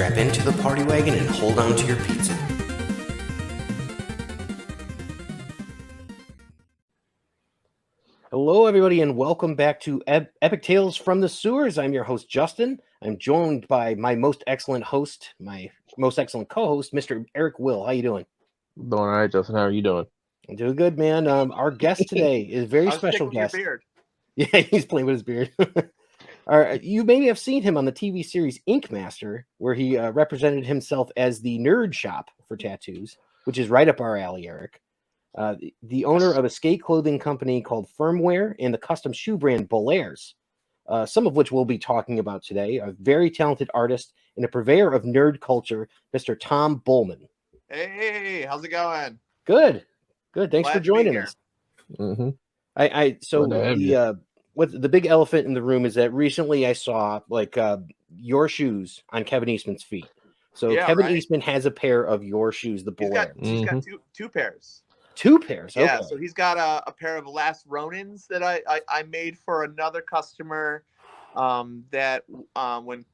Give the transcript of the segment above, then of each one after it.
strap into the party wagon and hold on to your pizza. Hello, everybody, and welcome back to Epic Tales from the Sewers. I'm your host, Justin. I'm joined by my most excellent host, my most excellent co-host, Mr. Eric Will. How you doing? Doing all right, Justin. How are you doing? I'm doing good, man. Our guest today is a very special guest. Your beard. Yeah, he's playing with his beard. All right, you maybe have seen him on the TV series Ink Master, where he represented himself as the nerd shop for tattoos, which is right up our alley, Eric. The owner of a skate clothing company called Firmware and the custom shoe brand Bullairs, some of which we'll be talking about today. A very talented artist and a purveyor of nerd culture, Mr. Thom Bulman. Hey, how's it going? Good. Thanks Glad for to be joining here. us. Mm-hmm. So the big elephant in the room is that recently I saw your shoes on Kevin Eastman's feet. So Yeah, Kevin right. Eastman has a pair of your shoes, the Bullairs. He's got two pairs. 2 pairs. Yeah, Okay. so he's got a pair of Last Ronins that I made for another customer. When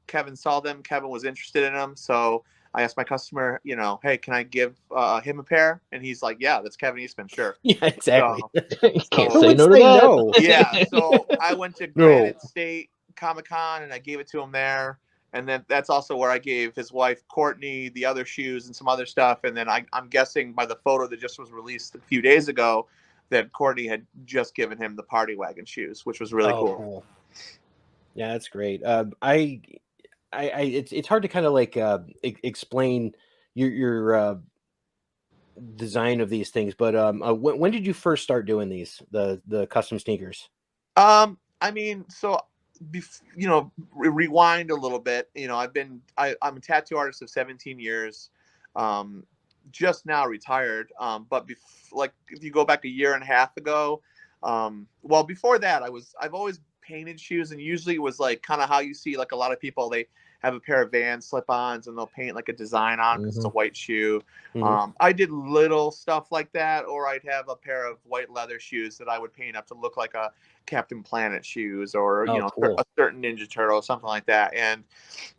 Kevin saw them, Kevin was interested in them. So I asked my customer, hey, can I give him a pair? And he's like, yeah, that's Kevin Eastman, sure. Yeah, exactly. Can't Who say would no to say that. no? Yeah, so I went to Granite State Comic-Con and I gave it to him there. And then that's also where I gave his wife, Courtney, the other shoes and some other stuff. And then I'm guessing by the photo that just was released a few days ago that Courtney had just given him the party wagon shoes, which was really cool. Yeah, that's great. It's hard to kind of explain your design of these things, but when did you first start doing these, the custom sneakers? Rewind a little bit. I'm a tattoo artist of 17 years, just now retired. But if you go back a year and a half ago, before that, I've always painted shoes, and usually it was like kind of how you see like a lot of people, they have a pair of Vans slip-ons and they'll paint like a design on because it's a white shoe. I did little stuff like that, or I'd have a pair of white leather shoes that I would paint up to look like a Captain Planet shoes, or cool. a certain Ninja Turtle, something like that. And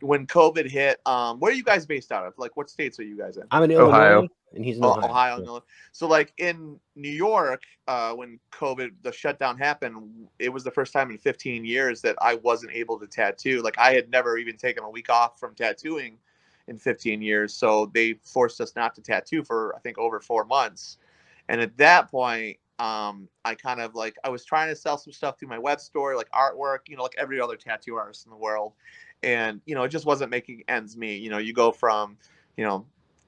when COVID hit, where are you guys based out of? Like, what states are you guys in? I'm in Ohio. Illinois, and he's in Ohio. Ohio. Yeah. So like in New York, when COVID, the shutdown happened, it was the first time in 15 years that I wasn't able to tattoo. Like, I had never even taken a week off from tattooing in 15 years. So they forced us not to tattoo for, I think, over 4 months. And at that point, I kind of I was trying to sell some stuff through my web store, like artwork, like every other tattoo artist in the world. And, it just wasn't making ends meet. You go from,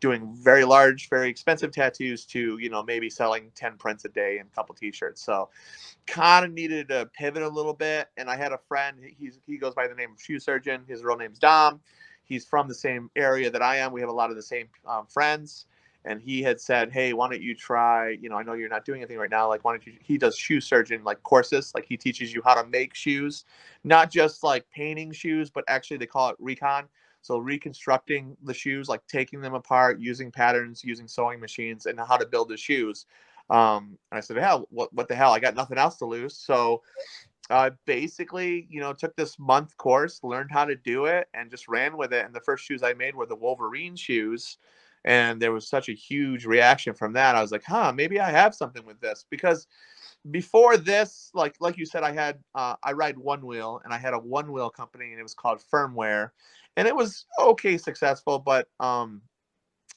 doing very large, very expensive tattoos to, maybe selling 10 prints a day and a couple t-shirts. So kind of needed to pivot a little bit. And I had a friend, he goes by the name of Shoe Surgeon. His real name's Dom. He's from the same area that I am. We have a lot of the same friends. And he had said, hey, why don't you try, I know you're not doing anything right now. Like, why don't you, he does Shoe Surgeon, courses. Like, he teaches you how to make shoes, not just painting shoes, but actually they call it recon. So reconstructing the shoes, like taking them apart, using patterns, using sewing machines, and how to build the shoes. And I said, hell, what the hell? I got nothing else to lose. So I basically, took this month course, learned how to do it, and just ran with it. And the first shoes I made were the Wolverine shoes. And there was such a huge reaction from that. I was like, maybe I have something with this. Because before this, like you said, I ride one wheel, and I had a one wheel company, and it was called Firmware. And it was okay successful, but and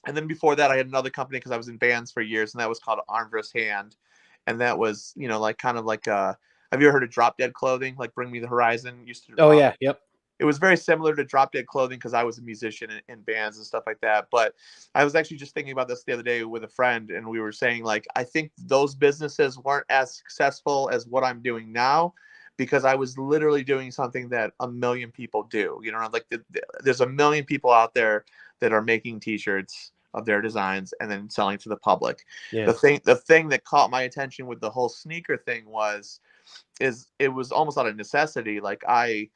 then before that I had another company because I was in bands for years, and that was called Arm vs. Hand. And that was, have you ever heard of Drop Dead Clothing? Like Bring Me the Horizon used to. Oh yeah, yep. It was very similar to Drop Dead Clothing because I was a musician in bands and stuff like that. But I was actually just thinking about this the other day with a friend, and we were saying, I think those businesses weren't as successful as what I'm doing now, because I was literally doing something that a million people do. There's a million people out there that are making T-shirts of their designs and then selling to the public. Yeah. The thing that caught my attention with the whole sneaker thing is it was almost out of necessity. Like, I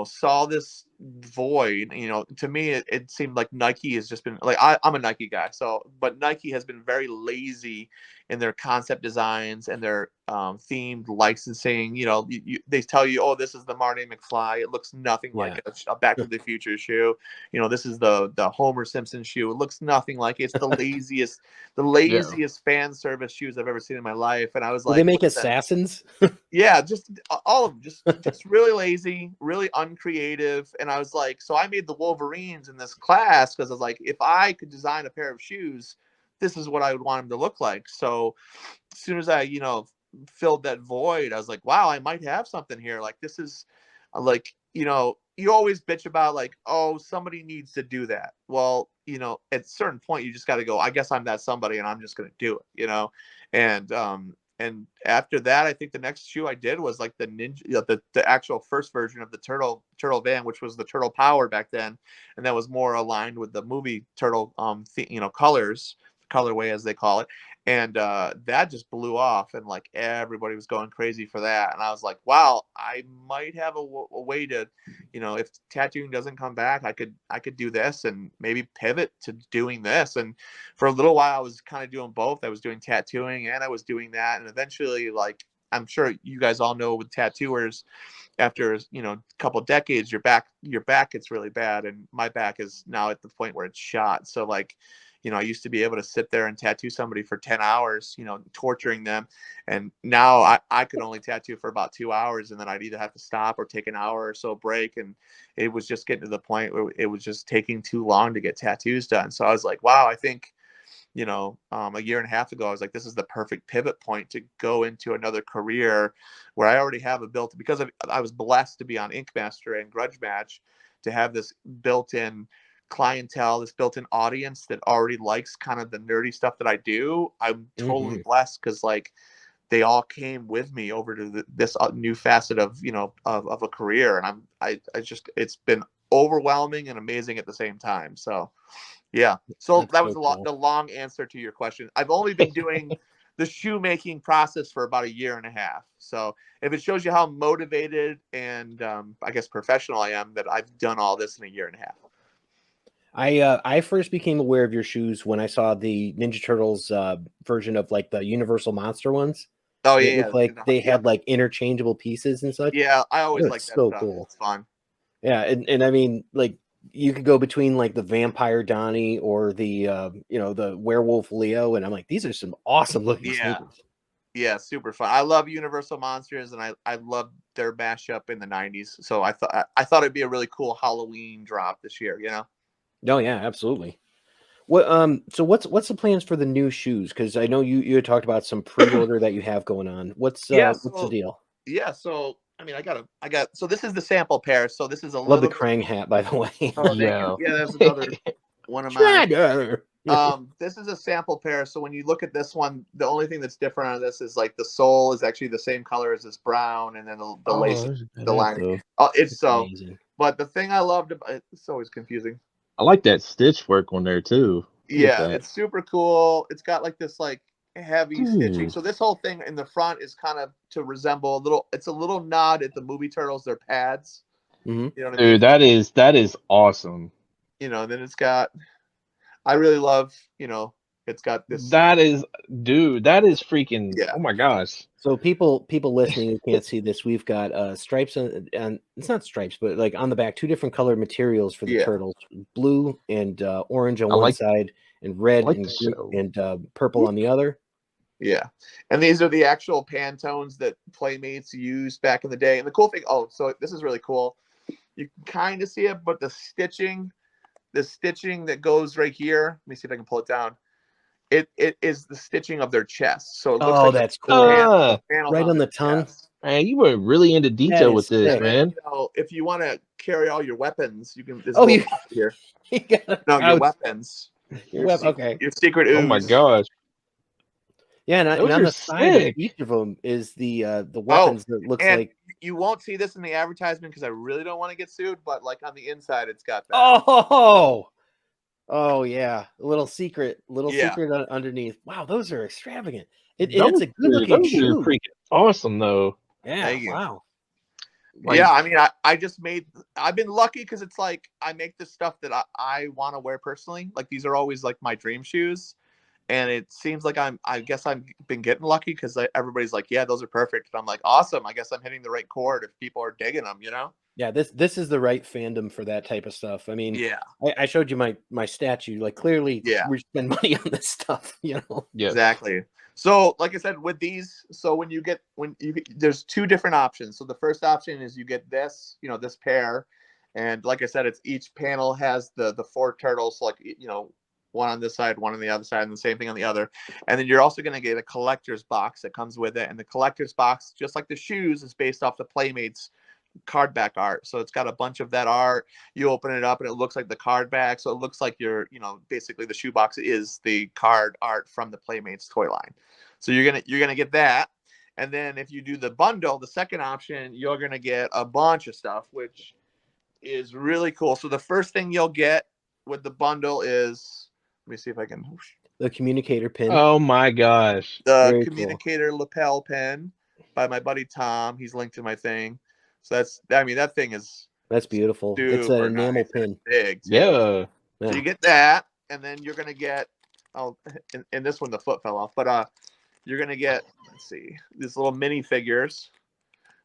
saw this, void, to me it seemed like Nike has just been like, I'm a Nike guy, but Nike has been very lazy in their concept designs and their themed licensing. They tell you, oh, this is the Marty McFly. It looks nothing like a Back to the Future shoe. This is the Homer Simpson shoe. It looks nothing like it. It's the laziest fan service shoes I've ever seen in my life. And I was like, they make assassins? Yeah, just all of them, just really lazy, really uncreative. And I was like, so I made the Wolverines in this class because I was like, if I could design a pair of shoes, this is what I would want them to look like. So as soon as I, filled that void, I was like, wow, I might have something here. Like, this is like, you always bitch about like, oh, somebody needs to do that. Well, at a certain point, you just got to go, I guess I'm that somebody and I'm just going to do it, and after that, I think the next shoe I did was like the Ninja, the actual first version of the Turtle Van, which was the Turtle Power back then, and that was more aligned with the movie Turtle, colors, colorway as they call it, and that just blew off, and like everybody was going crazy for that, and I was like, wow, I might have a way to, if tattooing doesn't come back, I could do this and maybe pivot to doing this. And for a little while I was kind of doing both. I was doing tattooing and I was doing that, and eventually, like, I'm sure you guys all know, with tattooers, after a couple of decades, your back gets really bad, and my back is now at the point where it's shot. So like, I used to be able to sit there and tattoo somebody for 10 hours, torturing them. And now I could only tattoo for about 2 hours, and then I'd either have to stop or take an hour or so break. And it was just getting to the point where it was just taking too long to get tattoos done. So I was like, wow, I think, a year and a half ago, I was like, this is the perfect pivot point to go into another career where I already have because I was blessed to be on Ink Master and Grudge Match, to have this built-in clientele, this built-in audience that already likes kind of the nerdy stuff that I do. I'm totally blessed because like they all came with me over to this new facet of of a career, and I just, it's been overwhelming and amazing at the same time. So yeah, so That's that was so the long answer to your question. I've only been doing the shoemaking process for about a year and a half. So if it shows you how motivated and I guess professional I am, that I've done all this in a year and a half. I first became aware of your shoes when I saw the Ninja Turtles version of like the Universal Monster ones. Oh It yeah, looked like they had like interchangeable pieces and such. Yeah, I always like that so stuff. Cool. It's fun. Yeah, and I mean, like, you could go between like the Vampire Donnie or the the Werewolf Leo, and I'm like, these are some awesome looking sneakers. Yeah, super fun. I love Universal Monsters, and I love their mashup in the 90s. So I thought it'd be a really cool Halloween drop this year, Oh yeah, absolutely. What so what's the plans for the new shoes? Because I know you had talked about some pre-order that you have going on. What's the deal? Yeah, so I mean, I got so this is the sample pair. So this is a Love little the Krang hat, by the way. Oh, thank you. Yeah, that's another one of mine. This is a sample pair. So when you look at this one, the only thing that's different on this is like the sole is actually the same color as this brown, and then the lace, the lining. Oh, it's so amazing. But the thing I loved about it's always confusing. I like that stitch work on there too. Yeah, it's super cool. It's got like this like heavy stitching. So this whole thing in the front is kind of to resemble it's a little nod at the movie Turtles, their pads. Mm-hmm. You know what I mean? Dude, that is awesome. Then it's got, I really love, it's got this. That is freaking, oh my gosh. So people listening who can't see this, we've got stripes and it's not stripes, but like on the back, two different color materials for the turtles, blue and orange on one side, and red and purple on the other. Yeah, and these are the actual Pantones that Playmates used back in the day. And the cool thing, so this is really cool. You can kind of see it, but the stitching that goes right here. Let me see if I can pull it down. It is the stitching of their chest. So it looks like that's cool. Right on the tongue. Chest. Man, you went really into detail with this, man. If you want to carry all your weapons, you can. Here. Your weapons. Your secret ooze. Oh my gosh. Yeah, and on the side of each of them is the weapons that looks like. You won't see this in the advertisement because I really don't want to get sued, but like on the inside, it's got that. Oh yeah, a little secret underneath. Wow, those are extravagant. It's a good looking shoe. Freaking awesome though. Yeah, wow. Like, yeah, I mean, I've been lucky because it's like I make the stuff that I want to wear personally. Like these are always like my dream shoes. And it seems like I guess I've been getting lucky because everybody's like, yeah, those are perfect. And I'm like, awesome. I guess I'm hitting the right chord if people are digging them, you know? Yeah, this is the right fandom for that type of stuff. I mean, Yeah. I showed you my statue. Like clearly, Yeah. we spend money on this stuff. You know. yeah. Exactly. So, like I said, with these, so there's two different options. So the first option is you get this, this pair, and like I said, it's each panel has the four turtles, like one on this side, one on the other side, and the same thing on the other. And then you're also going to get a collector's box that comes with it, and the collector's box, just like the shoes, is based off the Playmates card back art. So it's got a bunch of that art. You open it up and it looks like the card back. So it looks like basically the shoebox is the card art from the Playmates toy line. So you're gonna get that. And then if you do the bundle, the second option, you're gonna get a bunch of stuff, which is really cool. So the first thing you'll get with the bundle is, let me see if I can, The communicator pin. Oh my gosh. the Very communicator lapel pin by my buddy Tom. He's linked to my thing. So that thing is That's beautiful. It's an enamel nice. pin. Big too. Yeah. So you get that, and then you're gonna get in this one the foot fell off, but you're gonna get, let's see, these little mini figures.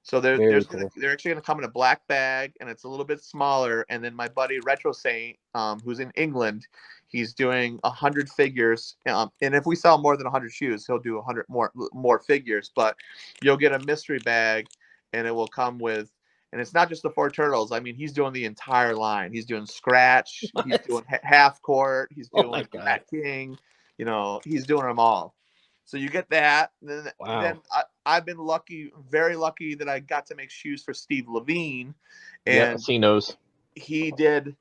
So they're actually gonna come in a black bag, and it's a little bit smaller. And then my buddy Retro Saint, who's in England, he's doing 100 figures. And if we sell more than 100 shoes, he'll do 100 more figures. But you'll get a mystery bag, and it will come with. And it's not just the four turtles. I mean, he's doing the entire line. He's doing Scratch. What? He's doing Half Court. He's Oh doing my God. Rat King. He's doing them all. So you get that. And then I've been lucky, very lucky, that I got to make shoes for Steve Levine. Yeah, And he knows. he did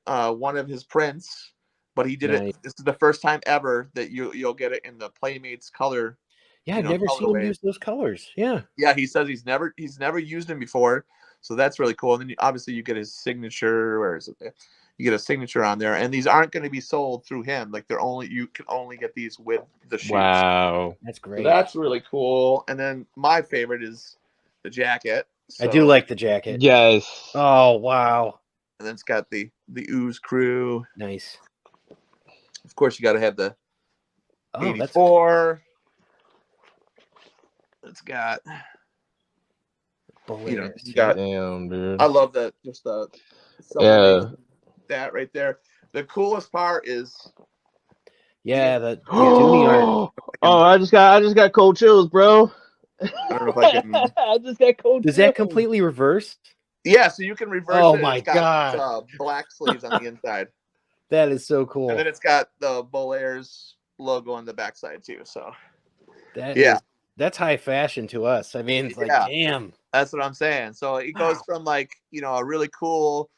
one of his prints, but he did Nice. it. This is the first time ever that you'll get it in the Playmates color. Yeah, I've never seen him use those colors. Yeah. Yeah, he says he's never used them before, so that's really cool. And then obviously you get his signature. Where is it? You get a signature on there, and these aren't going to be sold through him. Like you can only get these with the shoes. Wow, that's great. So that's really cool. And then my favorite is the jacket. I do like the jacket. Yes. Oh wow. And then it's got the Ooze crew. Nice. Of course, you got to have the 84. It's got, Bullairs. you got. Damn, dude. I love that. Just the that right there. The coolest part is. Yeah, the Dooney art. Oh, I just got cold chills, bro. I don't know if I can. I just got cold Does chills. that completely reverse? Yeah, so you can reverse it. Oh my It's got, black sleeves on the inside. That is so cool. And then it's got the Bullairs logo on the backside too. So that's high fashion to us. I mean, it's like, damn. That's what I'm saying. So it goes from like, a really cool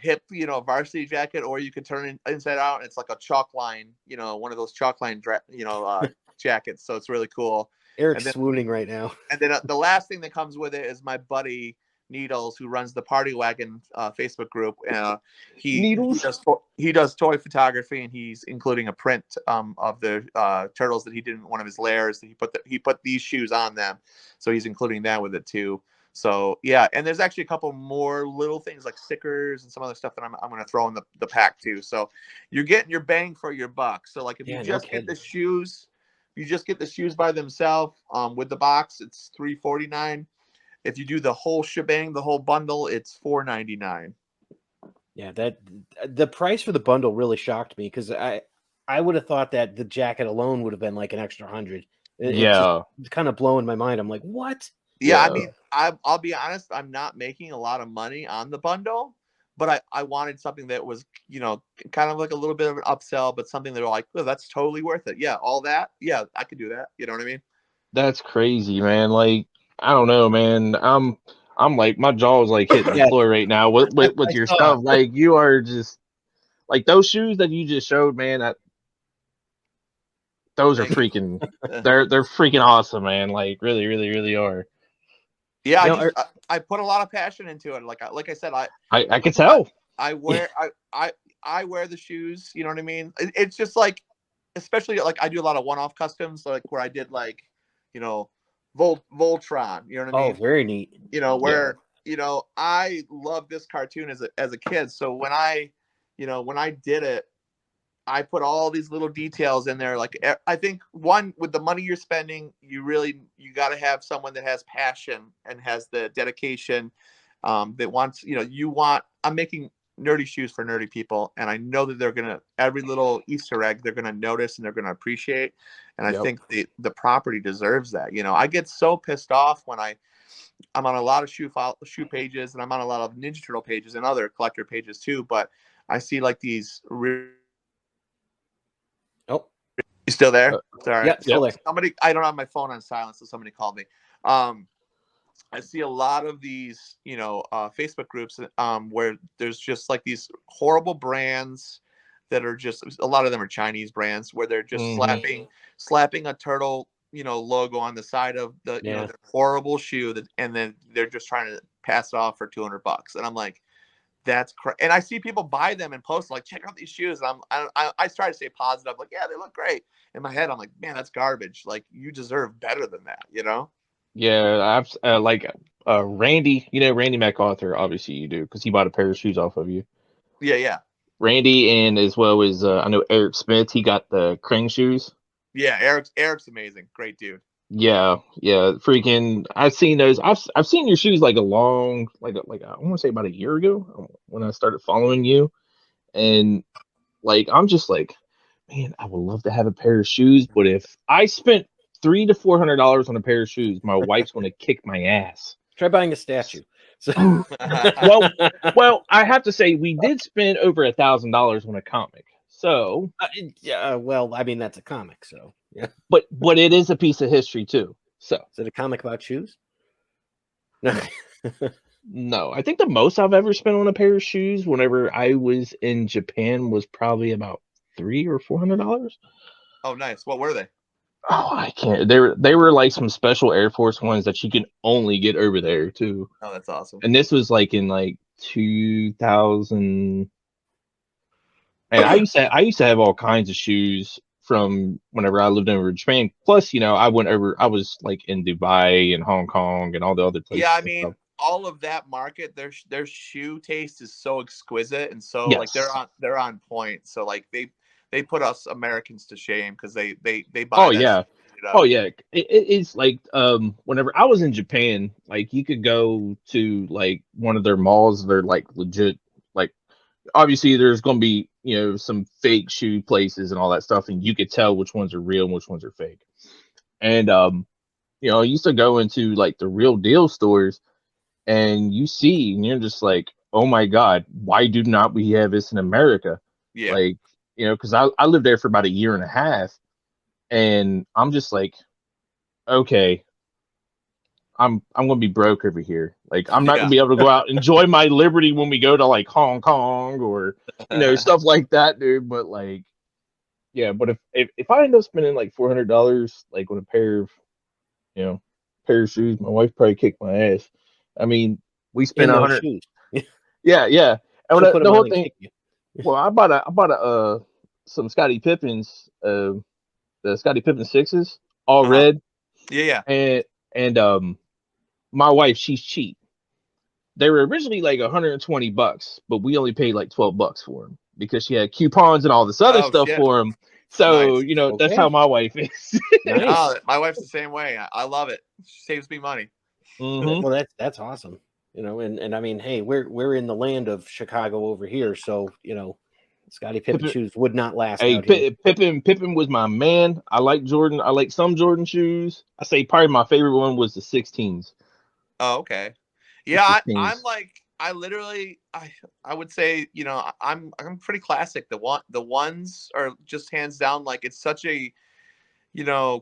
hip, varsity jacket, or you could turn it inside out and it's like a chalk line, one of those chalk line jackets. So it's really cool. Eric's swooning right now. And then the last thing that comes with it is my buddy Needles, who runs the Party Wagon Facebook group. He does toy photography, and he's including a print of the turtles that he did in one of his lairs. He put these shoes on them, so he's including that with it too. So yeah, and there's actually a couple more little things like stickers and some other stuff that I'm going to throw in the pack too. So you're getting your bang for your buck. So like if you just get the shoes. You just get the shoes by themselves with the box, it's $349. If you do the whole shebang, the whole bundle, it's $499. Yeah, the price for the bundle really shocked me because I would have thought that the jacket alone would have been like an extra $100. It's kind of blowing my mind. I'm like, what? Yeah, I mean, I'll be honest, I'm not making a lot of money on the bundle, but I wanted something that was, kind of like a little bit of an upsell, but something that are like, oh, that's totally worth it. Yeah, all that. Yeah, I could do that. You know what I mean? That's crazy, man. Like, I don't know, man. I'm like, my jaw is like hitting the floor right now with your stuff. Like, you are just like those shoes that you just showed, man. Those are freaking. they're freaking awesome, man. Like, really, really, really are. Yeah, I put a lot of passion into it. Like I said, I can tell. I wear the shoes. You know what I mean? It's just like, especially like I do a lot of one-off customs, like where I did like, Voltron. You know what I Oh, mean? very neat. You know, where I love this cartoon as a kid. So when I did it, I put all these little details in there. Like, I think one, with the money you're spending, you got to have someone that has passion and has the dedication, that wants, I'm making nerdy shoes for nerdy people. And I know that every little Easter egg, they're going to notice and they're going to appreciate. And I think the property deserves that. I get so pissed off when I'm on a lot of shoe pages, and I'm on a lot of Ninja Turtle pages and other collector pages too. But I see like these You still there? Sorry. Yeah, still there. Somebody, I don't have my phone on silent, so somebody called me. I see a lot of these, Facebook groups, where there's just like these horrible brands that are just, a lot of them are Chinese brands, where they're just slapping a turtle, logo on the side of the horrible shoe, and then they're just trying to pass it off for $200. And I'm like, that's and I see people buy them and post like, check out these shoes. And I try to stay positive, like, yeah, they look great. In my head, I'm like, man, that's garbage. Like, you deserve better than that, Yeah, I've Randy, Randy MacArthur, obviously you do, because he bought a pair of shoes off of you. Yeah. Randy, and as well as I know Eric Smith, he got the Krang shoes. Yeah, Eric's amazing, great dude. Yeah, freaking! I've seen those. I've seen your shoes like I want to say about a year ago when I started following you, and like I'm just like, man, I would love to have a pair of shoes, but if I spent $300 to $400 on a pair of shoes, my wife's going to kick my ass. Try buying a statue. So. well, I have to say we did spend over $1,000 on a comic. So yeah, well, I mean that's a comic, so yeah. But it is a piece of history too. So is it a comic about shoes? No. No, I think the most I've ever spent on a pair of shoes whenever I was in Japan was probably about $300 or $400. Oh, nice. What were they? Oh, I can't. They were like some special Air Force ones that you can only get over there too. Oh, that's awesome. And this was like in like 2000. And I used to have all kinds of shoes from whenever I lived over in Japan. Plus, I was like in Dubai and Hong Kong and all the other places. Yeah, I mean, all of that market, their shoe taste is so exquisite, and so like they're on point. So like they put us Americans to shame because they buy. Oh yeah. Oh yeah. It's like whenever I was in Japan, like you could go to like one of their malls, they're like legit, like obviously there's going to be some fake shoe places and all that stuff, and you could tell which ones are real and which ones are fake. And I used to go into like the real deal stores, and you're just like, oh my god, why do not we have this in America? Yeah, like because I lived there for about a year and a half, and I'm just like, okay, I'm gonna be broke over here. Like I'm not gonna be able to go out and enjoy my liberty when we go to like Hong Kong or stuff like that, dude. But like, yeah. But if I end up spending like $400 like on a pair of shoes, my wife probably kicked my ass. I mean, we spent $100. Yeah. And the whole thing. Well, I bought some Scottie Pippins, the Scottie Pippen 6s, all red. Yeah. And my wife, she's cheap. They were originally like $120, but we only paid like $12 for them because she had coupons and all this other stuff for them. So nice. That's how my wife is. Nice. My wife's the same way. I love it. She saves me money. Mm-hmm. Well, that's awesome. And I mean, hey, we're in the land of Chicago over here, so Scottie Pippen shoes would not last. Hey, Pippen was my man. I like Jordan. I like some Jordan shoes. I say probably my favorite one was the 16s. Oh, okay. Yeah, I'm like, I would say, I'm pretty classic. The ones are just hands down, like it's such a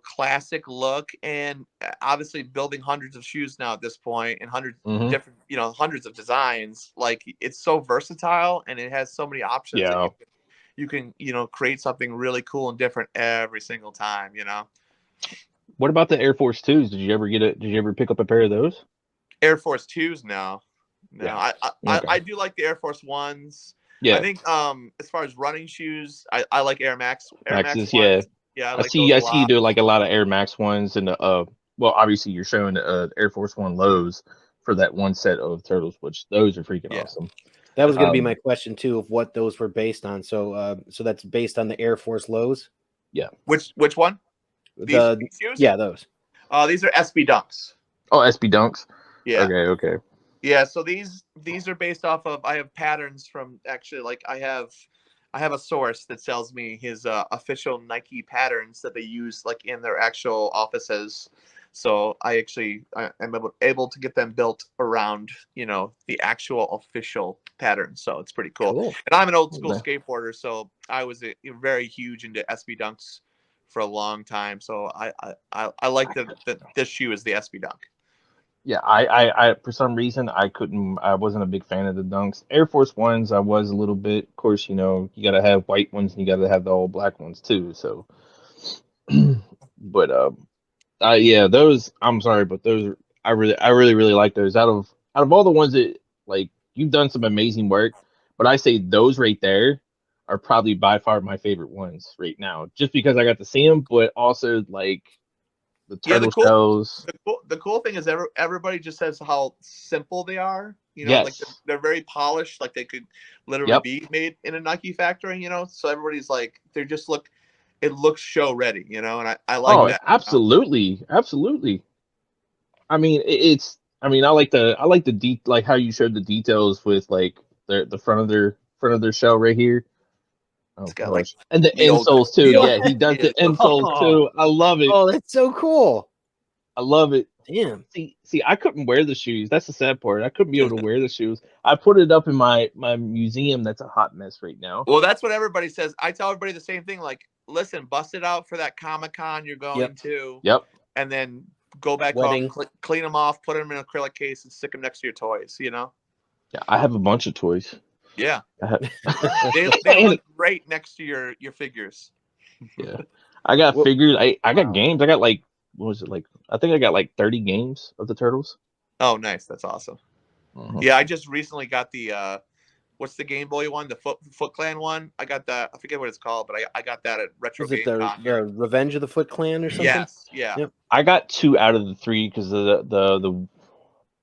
classic look, and obviously building hundreds of shoes now at this point and hundreds different, hundreds of designs. Like it's so versatile and it has so many options. Yeah. You can create something really cool and different every single time. What about the Air Force 2s? Did you ever pick up a pair of those? Air Force 2s? No. Yeah. I do like the Air Force 1s. Yeah. I think as far as running shoes, I like Air Max. Maxes, yeah. Yeah, I see you do like a lot of Air Max ones and the well, obviously you're showing Air Force One lows for that one set of turtles, which those are freaking awesome. That was going to be my question too, of what those were based on. So, so that's based on the Air Force lows. Yeah. Which one? These shoes? Yeah, those. These are SB Dunks. Oh, SB Dunks. Yeah. Okay. Yeah. So these are based off of. I have patterns from actually. Like I have a source that sells me his official Nike patterns that they use like in their actual offices. So I am able to get them built around, the actual official pattern. So it's pretty cool. And I'm an old school skateboarder, so I was very huge into SB Dunks for a long time. So I like that this shoe is the SB Dunk. Yeah, I for some reason I wasn't a big fan of the Dunks. Air Force Ones I was a little bit. Of course, you gotta have white ones and you gotta have the all black ones too. So, but yeah, those. I'm sorry, but those. I really like those. Out of all the ones that like you've done some amazing work, but I say those right there are probably by far my favorite ones right now, just because I got to see them, but also like the turtle shells. The cool thing is everybody just says how simple they are. Yes. Like they're very polished, like they could literally be made in a Nike factory. So everybody's like it looks show ready, and I like that. Absolutely. I mean, I like the like how you showed the details with like the front of their shell right here. Oh gosh. Like and the insoles too. Yeah, he does the insoles too. I love it. Oh, that's so cool. I love it. Damn. See, I couldn't wear the shoes. That's the sad part. I couldn't be able to wear the shoes. I put it up in my museum. That's a hot mess right now. Well, that's what everybody says. I tell everybody the same thing. Like, listen, bust it out for that Comic-Con you're going to. Yep. And then go back home, clean them off, put them in an acrylic case, and stick them next to your toys. Yeah, I have a bunch of toys. Yeah. They look great next to your figures. Yeah. I got figures. I got games. I got like, what was it like? I think I got like 30 games of the Turtles. Oh, nice. That's awesome. Yeah, I just recently got the what's the Game Boy one? The Foot Clan one. I got that. I forget what it's called, but I got that at Retro Game Con. The Revenge of the Foot Clan or something? Yes. Yeah. Yep. I got 2 out of the 3 because the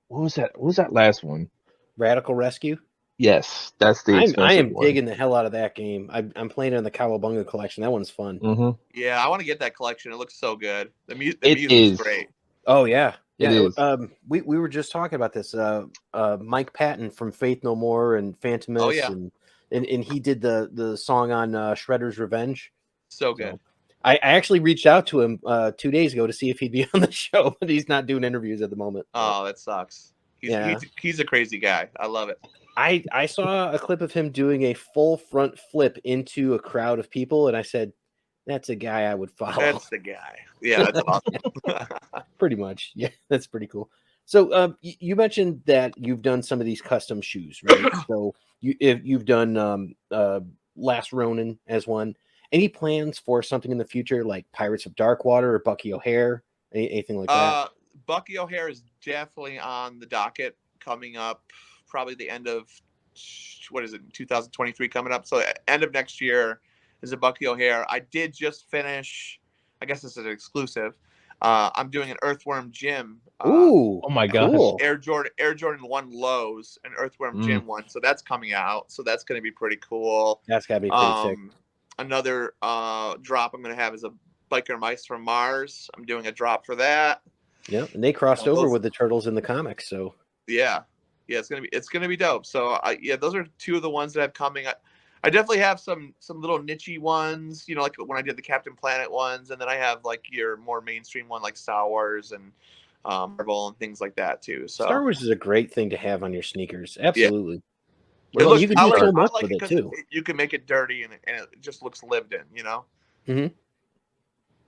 what was that? What was that last one? Radical Rescue. Yes, that's the expensive I am one. digging the hell out of that game. I'm playing it in the Cowabunga collection. That one's fun. Mm-hmm. Yeah, I want to get that collection. It looks so good. The music is great. Oh yeah, it is. We were just talking about this. Mike Patton from Faith No More and Phantomus. Oh yeah. And he did the song on Shredder's Revenge. So good. So, I actually reached out to him 2 days ago to see if he'd be on the show, but he's not doing interviews at the moment. Oh, that sucks. He's a crazy guy. I love it. I saw a clip of him doing a full front flip into a crowd of people, and I said, that's a guy I would follow. That's the guy. Yeah, that's awesome. Pretty much. Yeah, that's pretty cool. So you mentioned that you've done some of these custom shoes, right? So you've done Last Ronin as one. Any plans for something in the future like Pirates of Darkwater or Bucky O'Hare? Anything like that? Bucky O'Hare is definitely on the docket coming up. Probably the end of 2023 coming up. So end of next year is a Bucky O'Hare. I did just finish. I guess this is an exclusive. I'm doing an Earthworm Jim. Ooh! Oh my gosh! Cool. Air Jordan 1 lows and Earthworm Jim 1. So that's coming out. So that's going to be pretty cool. That's got to be pretty sick. Another drop I'm going to have is a Biker Mice from Mars. I'm doing a drop for that. Yeah, and they crossed over with the Turtles in the comics. So yeah, it's gonna be dope. So those are 2 of the ones that have coming. I definitely have some little nichey ones, like when I did the Captain Planet ones, and then I have like your more mainstream one like Star Wars and Marvel and things like that too. So Star Wars is a great thing to have on your sneakers. Absolutely. Yeah. You can do so much with it too. You can make it dirty and it just looks lived in, Mm-hmm.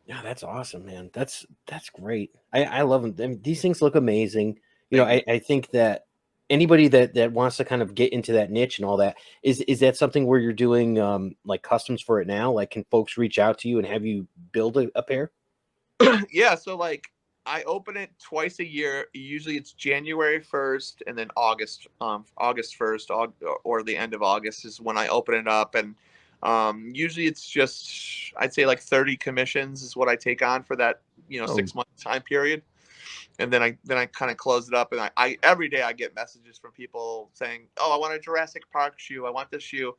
Yeah, that's awesome, man. That's great. I love them. I mean, these things look amazing. I think that anybody that wants to kind of get into that niche and all that, is that something where you're doing like customs for it now? Like, can folks reach out to you and have you build a pair? Yeah. So like I open it twice a year. Usually it's January 1st and then August 1st or the end of August is when I open it up. And usually it's just, I'd say like 30 commissions is what I take on for that, 6-month time period. And then I kind of close it up, and I every day I get messages from people saying, "Oh, I want a Jurassic Park shoe. I want this shoe,"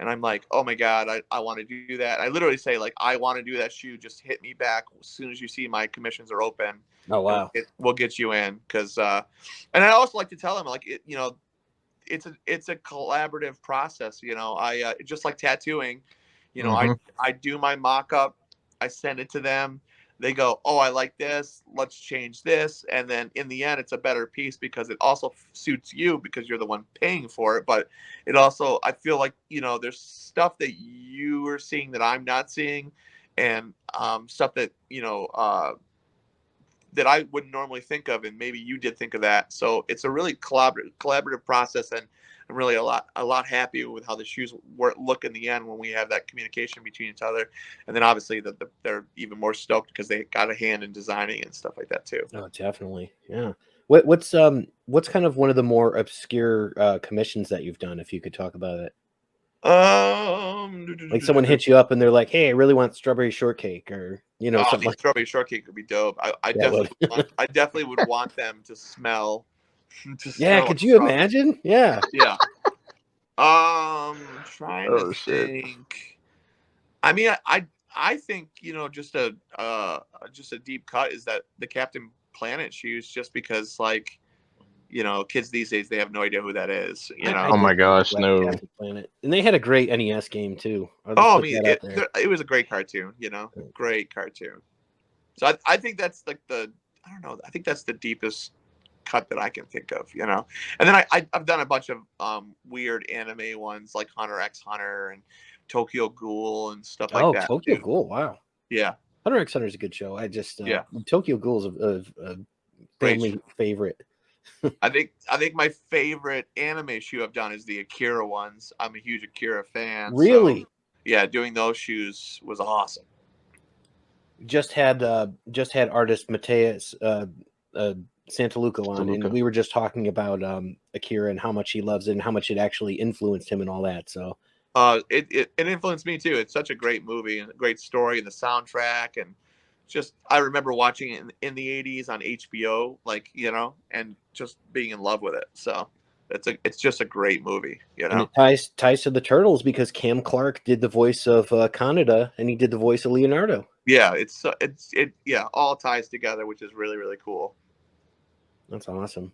and I'm like, "Oh my god, I want to do that." I literally say like, "I want to do that shoe. Just hit me back as soon as you see my commissions are open. Oh wow. We'll get you in." Because and I also like to tell them like it's a collaborative process. I just like tattooing. I do my mock up, I send it to them. They go, "Oh, I like this. Let's change this." And then in the end, it's a better piece because it also suits you because you're the one paying for it. But it also, I feel like, there's stuff that you are seeing that I'm not seeing, and stuff that, that I wouldn't normally think of, and maybe you did think of that. So it's a really collaborative process, and I'm really a lot happy with how the shoes look in the end when we have that communication between each other. And then obviously they're even more stoked because they got a hand in designing and stuff like that too. Oh, definitely. Yeah. What's kind of one of the more obscure commissions that you've done, if you could talk about it? Like someone hits you up and they're like, "Hey, I really want strawberry shortcake," or something like strawberry shortcake would be dope. I definitely would want them to smell. Yeah, could you imagine? Yeah. Yeah. Trying to think. I mean, I think just a deep cut is that the Captain Planet shoes, just because like kids these days, they have no idea who that is. Oh my gosh, no. Captain Planet, and they had a great NES game too. I mean, it was a great cartoon. Great cartoon. So I think that's like I don't know. I think that's the deepest cut that I can think of. And then I've done a bunch of weird anime ones like Hunter x Hunter and Tokyo Ghoul and stuff like that. Tokyo Ghoul, wow. Yeah. Hunter x Hunter is a good show. I just Tokyo Ghoul is a family favorite. I think my favorite anime shoe I've done is the Akira ones. I'm a huge Akira fan. Really? So, yeah, doing those shoes was awesome. Just had artist Mateus Santaluca on, and we were just talking about Akira and how much he loves it and how much it actually influenced him and all that. So it influenced me too. It's such a great movie and a great story, and the soundtrack, and just I remember watching it in the 80s on HBO, like and just being in love with it. So it's just a great movie, And it ties to the Turtles because Cam Clark did the voice of Kaneda, and he did the voice of Leonardo. Yeah, it all ties together, which is really, really cool. That's awesome.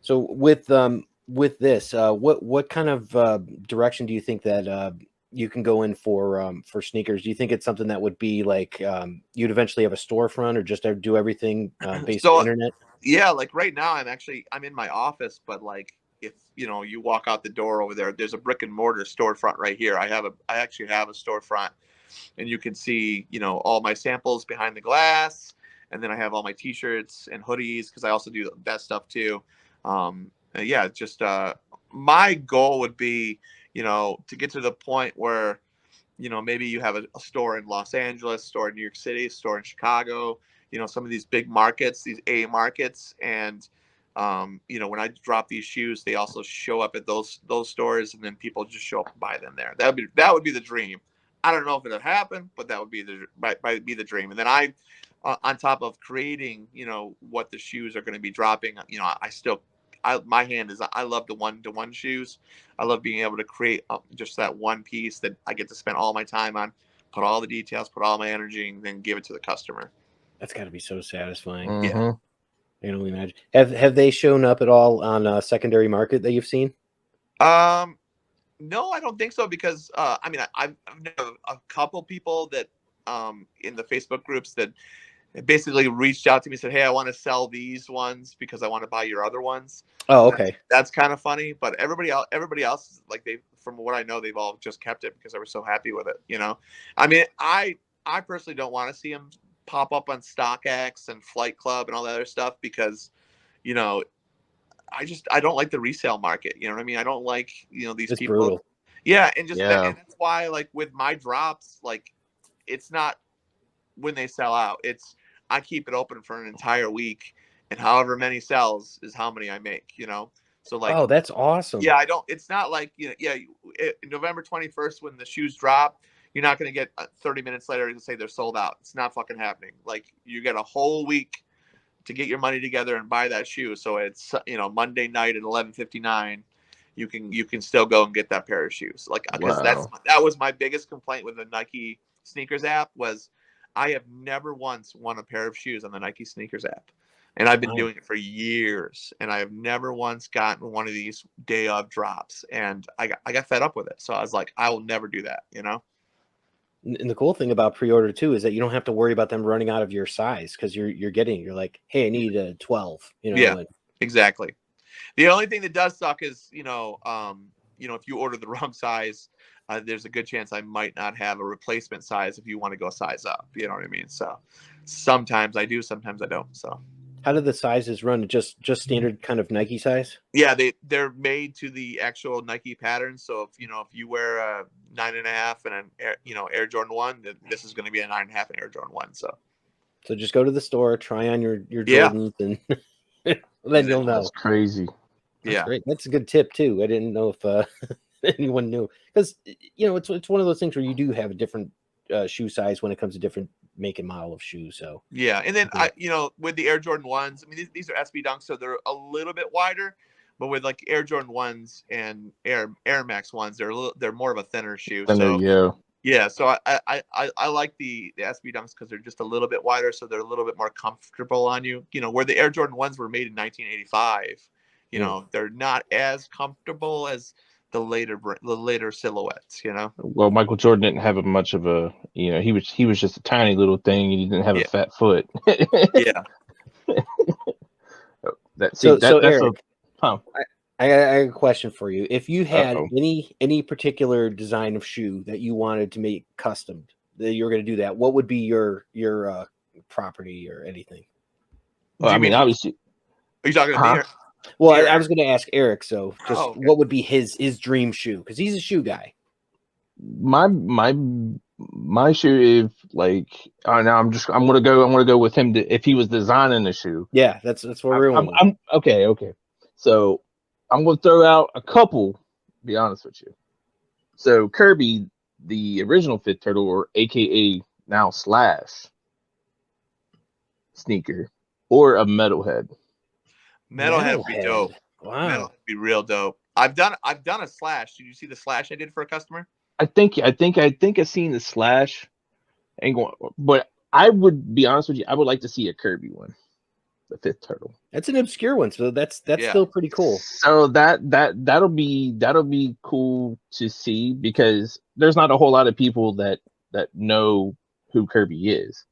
So with this, what kind of direction do you think that you can go in for sneakers? Do you think it's something that would be like you'd eventually have a storefront, or just do everything based on the internet? Yeah, like right now I'm in my office, but like if you walk out the door over there's a brick and mortar storefront right here. I actually have a storefront, and you can see all my samples behind the glass. And then I have all my T-shirts and hoodies because I also do that stuff too. Just my goal would be, to get to the point where, maybe you have a store in Los Angeles, store in New York City, store in Chicago, some of these big markets, these A markets. And, when I drop these shoes, they also show up at those stores, and then people just show up and buy them there. That would be the dream. I don't know if it'll happen, but that would be the dream. And then on top of creating, what the shoes are going to be dropping, my hand is, I love the one-to-one shoes. I love being able to create just that one piece that I get to spend all my time on, put all the details, put all my energy, and then give it to the customer. That's got to be so satisfying. Mm-hmm. Yeah. I can only imagine. Have they shown up at all on a secondary market that you've seen? No, I don't think so, because I've known a couple people that in the Facebook groups that basically reached out to me and said, "Hey, I want to sell these ones because I want to buy your other ones." Oh, okay. That's kind of funny, but everybody else, like, from what I know, they've all just kept it because they were so happy with it. I mean, I personally don't want to see them pop up on StockX and Flight Club and all that other stuff because, I don't like the resale market. You know what I mean? I don't like, these people. Brutal. Yeah. And and that's why, like, with my drops, like, it's not when they sell out, it's, I keep it open for an entire week, and however many sells is how many I make, So like, oh, that's awesome. Yeah. It's not like, November 21st, when the shoes drop, you're not going to get 30 minutes later to say they're sold out. It's not fucking happening. Like, you get a whole week to get your money together and buy that shoe. So it's, you know, Monday night at 11:59, you can still go and get that pair of shoes. Like, because that was my biggest complaint with the Nike sneakers app was I have never once won a pair of shoes on the Nike sneakers app. And I've been doing it for years, and I have never once gotten one of these day of drops. And I got fed up with it. So I was like, I will never do that, you know? And the cool thing about pre-order too is that you don't have to worry about them running out of your size, because you're like, hey, I need a 12. You know, yeah, exactly. The only thing that does suck is, you know, if you order the wrong size, there's a good chance I might not have a replacement size if you want to go size up. You know what I mean? So sometimes I do, sometimes I don't. So how do the sizes run? Just standard kind of Nike size? Yeah, they're made to the actual Nike pattern. So if you wear a 9.5 and an Air Jordan 1, then this is going to be a 9.5 and Air Jordan 1. So just go to the store, try on your Jordans, and then you'll know. That's crazy. That's great. That's a good tip too. I didn't know if anyone knew, because it's one of those things where you do have a different shoe size when it comes to different make and model of shoes. So yeah, and then with the Air Jordan 1s, I mean these are SB Dunks, so they're a little bit wider, but with like Air Jordan 1s and Air Max 1s, they're more of a thinner shoe. Yeah, so I like the SB Dunks because they're just a little bit wider, so they're a little bit more comfortable on you. Where the Air Jordan 1s were made in 1985, they're not as comfortable as the later silhouettes. Well, Michael Jordan didn't have much of a, he was just a tiny little thing, and he didn't have a fat foot. Yeah. Eric, I got a question for you. If you had any particular design of shoe that you wanted to make custom, that you were going to do that, what would be your property or anything? Well, I mean, obviously. Are you talking to me? Well, I was going to ask Eric. So, what would be his dream shoe? Because he's a shoe guy. My shoe, if like, now I'm gonna go with him if he was designing the shoe. Yeah, that's what we're doing. I'm okay. So I'm gonna throw out a couple. To be honest with you. So Kirby, the original Fit Turtle, or AKA now Slash sneaker, or a Metalhead. Metalhead would be dope. Wow, Metalhead would be real dope. I've done a Slash. Did you see the Slash I did for a customer? I think I've seen the Slash, but I would be honest with you. I would like to see a Kirby one, the Fifth Turtle. That's an obscure one, so that's still pretty cool. So that'll be cool to see, because there's not a whole lot of people that know who Kirby is,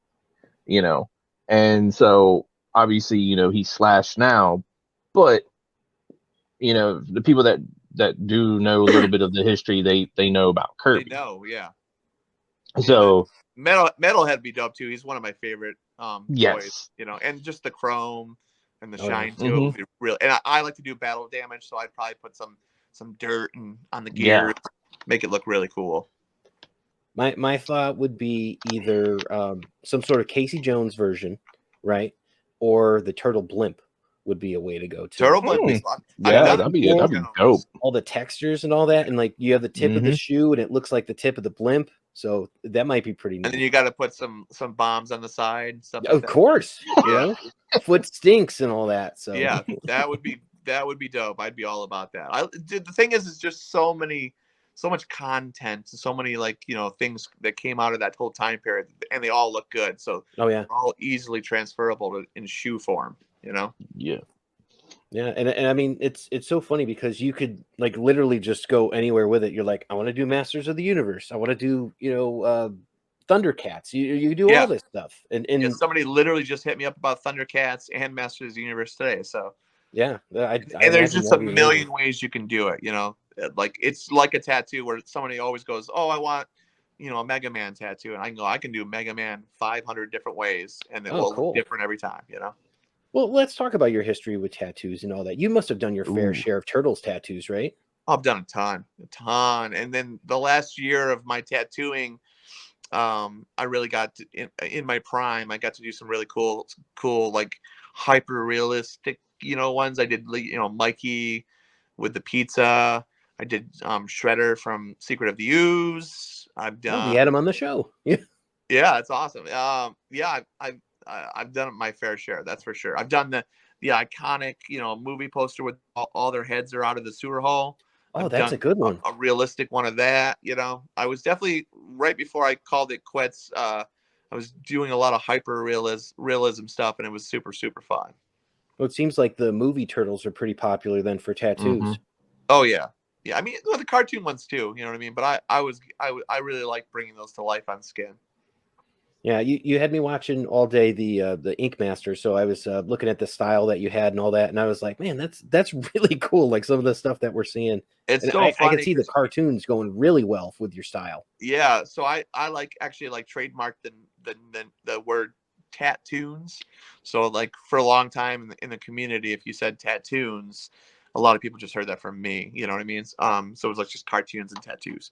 and so obviously he's Slash now, but the people that do know a little bit of the history, they know about Kirby. They know, yeah. So Metalhead be dope too. He's one of my favorite yes. toys, and just the chrome and the shine to it would be real. And I like to do battle damage, so I'd probably put some dirt on the gear, make it look really cool. My thought would be either some sort of Casey Jones version, right, or the Turtle Blimp would be a way to go to. Turtle Blimp is fun. Yeah, that'd be dope. All the textures and all that, and like you have the tip of the shoe, and it looks like the tip of the blimp. So that might be pretty neat. And then you got to put some bombs on the side and stuff. Of course, foot stinks and all that. So yeah, that would be dope. I'd be all about that. The thing is just so much content, so many things that came out of that whole time period, and they all look good. So they're all easily transferable in shoe form. Yeah, and I mean it's so funny because you could like literally just go anywhere with it. You're like, I want to do Masters of the Universe. I want to do Thundercats. You do all this stuff. And somebody literally just hit me up about Thundercats and Masters of the Universe today. So and there's just a million ways you can do it. Like it's like a tattoo where somebody always goes, oh, I want a Mega Man tattoo, and I can go, I can do Mega Man 500 different ways, and it will look different every time. Well, let's talk about your history with tattoos and all that. You must have done your fair share of Turtles tattoos, right? I've done a ton. And then the last year of my tattooing, I really got in my prime. I got to do some really cool, like hyper realistic, ones. I did, Mikey with the pizza. I did Shredder from Secret of the Ooze. I've done. We had him on the show. Yeah, it's awesome. I've done my fair share. That's for sure. I've done the iconic, movie poster with all their heads are out of the sewer hole. Oh, I've that's done a good one. A realistic one of that. I was definitely right before I called it quits. I was doing a lot of hyper realism stuff, and it was super, super fun. Well, it seems like the movie turtles are pretty popular then for tattoos. Mm-hmm. Oh yeah. Yeah, I mean, the cartoon ones too. You know what I mean? But I really like bringing those to life on skin. Yeah, you had me watching all day the Ink Master, so I was looking at the style that you had and all that, and I was like, man, that's really cool. Like some of the stuff that we're seeing. It's and so I funny. can see the cartoons going really well with your style. Yeah, so I actually trademarked the word tattoons. So like for a long time in the community, if you said tattoons, a lot of people just heard that from me. You know what I mean? So it was like just cartoons and tattoos.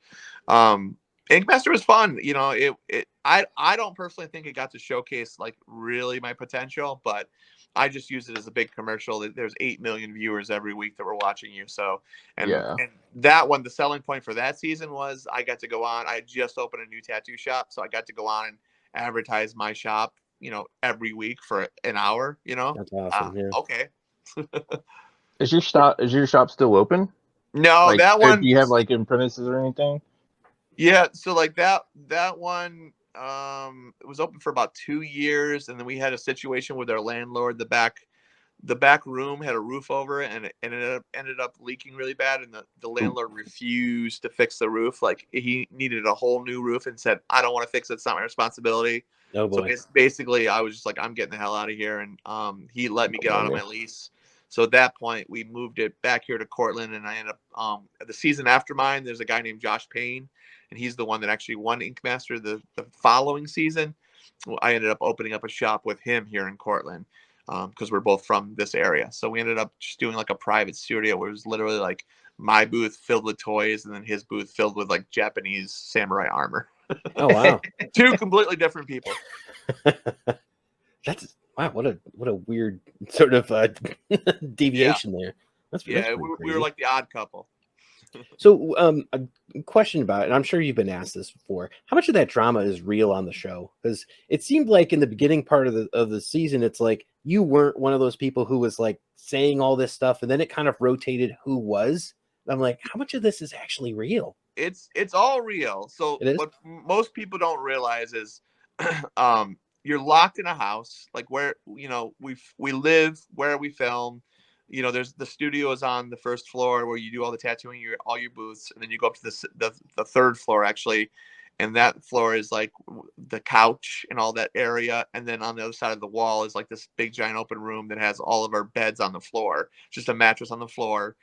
Ink Master was fun. I don't personally think it got to showcase like really my potential, but I just use it as a big commercial. There's 8 million viewers every week that were watching you. So, and that one, the selling point for that season was I got to go on. I just opened a new tattoo shop, so I got to go on and advertise my shop, every week for an hour. That's awesome. Yeah. Okay. Is your shop still open? No, like, that one. Do you have like apprentices or anything? Yeah, so like that one, it was open for about 2 years, and then we had a situation with our landlord. The back room had a roof over it, and it ended up leaking really bad, and the landlord refused to fix the roof. Like he needed a whole new roof and said, I don't want to fix it, it's not my responsibility. Oh boy. So basically I was just like, I'm getting the hell out of here, and he let me get out of my lease. So at that point we moved it back here to Cortland, and I ended up the season after mine, there's a guy named Josh Payne, and he's the one that actually won Ink Master the following season. Well, I ended up opening up a shop with him here in Cortland because we're both from this area. So we ended up just doing like a private studio where it was literally like my booth filled with toys and then his booth filled with like Japanese samurai armor. Oh wow. 2 completely different people. That's wow. What a weird sort of deviation there. That's we were like the odd couple. So, a question about it, and I'm sure you've been asked this before. How much of that drama is real on the show? Because it seemed like in the beginning part of the season, it's like you weren't one of those people who was like saying all this stuff, and then it kind of rotated who was. And I'm like, how much of this is actually real? It's all real. So what most people don't realize is, you're locked in a house, like where we live, where we film. There's the studio is on the first floor where you do all the tattooing, all your booths, and then you go up to the third floor actually, and that floor is like the couch and all that area, and then on the other side of the wall is like this big giant open room that has all of our beds on the floor, just a mattress on the floor.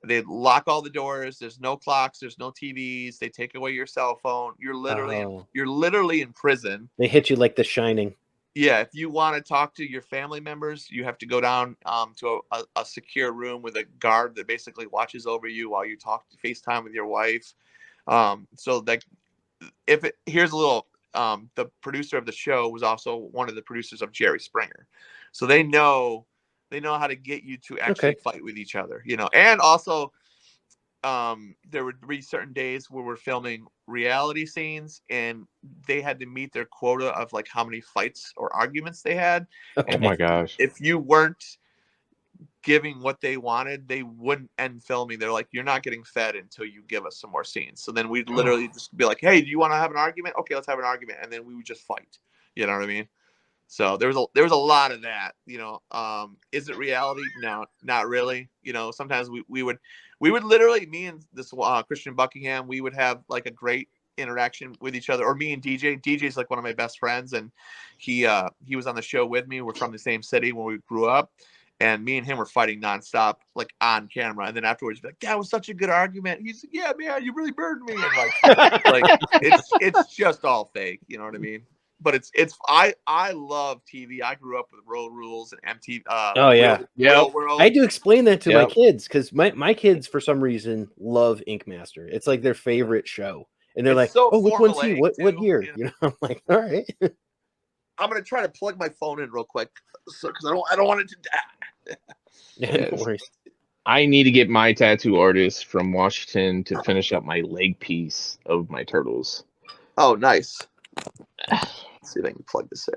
They lock all the doors. There's no clocks. There's no TVs. They take away your cell phone. You're literally in prison. They hit you like The Shining. Yeah, if you want to talk to your family members, you have to go down to a secure room with a guard that basically watches over you while you talk to FaceTime with your wife. So like, here's a little, the producer of the show was also one of the producers of Jerry Springer, so they know how to get you to actually fight with each other, and also. There would be certain days where we're filming reality scenes and they had to meet their quota of like how many fights or arguments they had. Oh my gosh. If you weren't giving what they wanted, they wouldn't end filming. They're like, you're not getting fed until you give us some more scenes. So then we'd literally just be like, hey, do you want to have an argument? Okay, let's have an argument. And then we would just fight. You know what I mean? So there was a lot of that, is it reality? No, not really. Sometimes we would literally, me and this Christian Buckingham, we would have like a great interaction with each other, or me and DJ's like one of my best friends. And he was on the show with me. We're from the same city where we grew up, and me and him were fighting nonstop, like on camera. And then afterwards, be like, that was such a good argument. He's like, yeah, man, you really burned me. And like it's just all fake. You know what I mean? But I love TV. I grew up with Road Rules and MTV. Real World. I had to explain that to my kids because my kids for some reason love Ink Master. It's like their favorite show, and they're like, so "Oh, which one's he? What year?" I'm like, "All right." I'm gonna try to plug my phone in real quick, because I don't want it to die. Yeah, no worries. I need to get my tattoo artist from Washington to finish up my leg piece of my turtles. Oh, nice. Let's see if I can plug this in.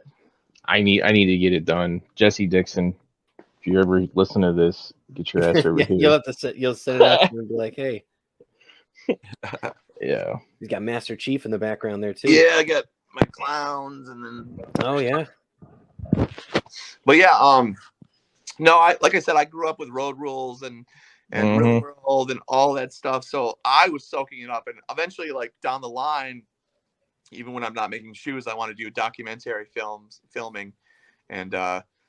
I need to get it done. Jesse Dixon, if you ever listen to this, get your ass over here. You'll have to you'll send it out to him and be like, hey. Yeah. He's got Master Chief in the background there too. Yeah, I got my clowns and then. Oh yeah. But yeah, no, like I said, I grew up with Road Rules and Real World and all that stuff. So I was soaking it up, and eventually, like down the line, even when I'm not making shoes, I want to do documentary filming, and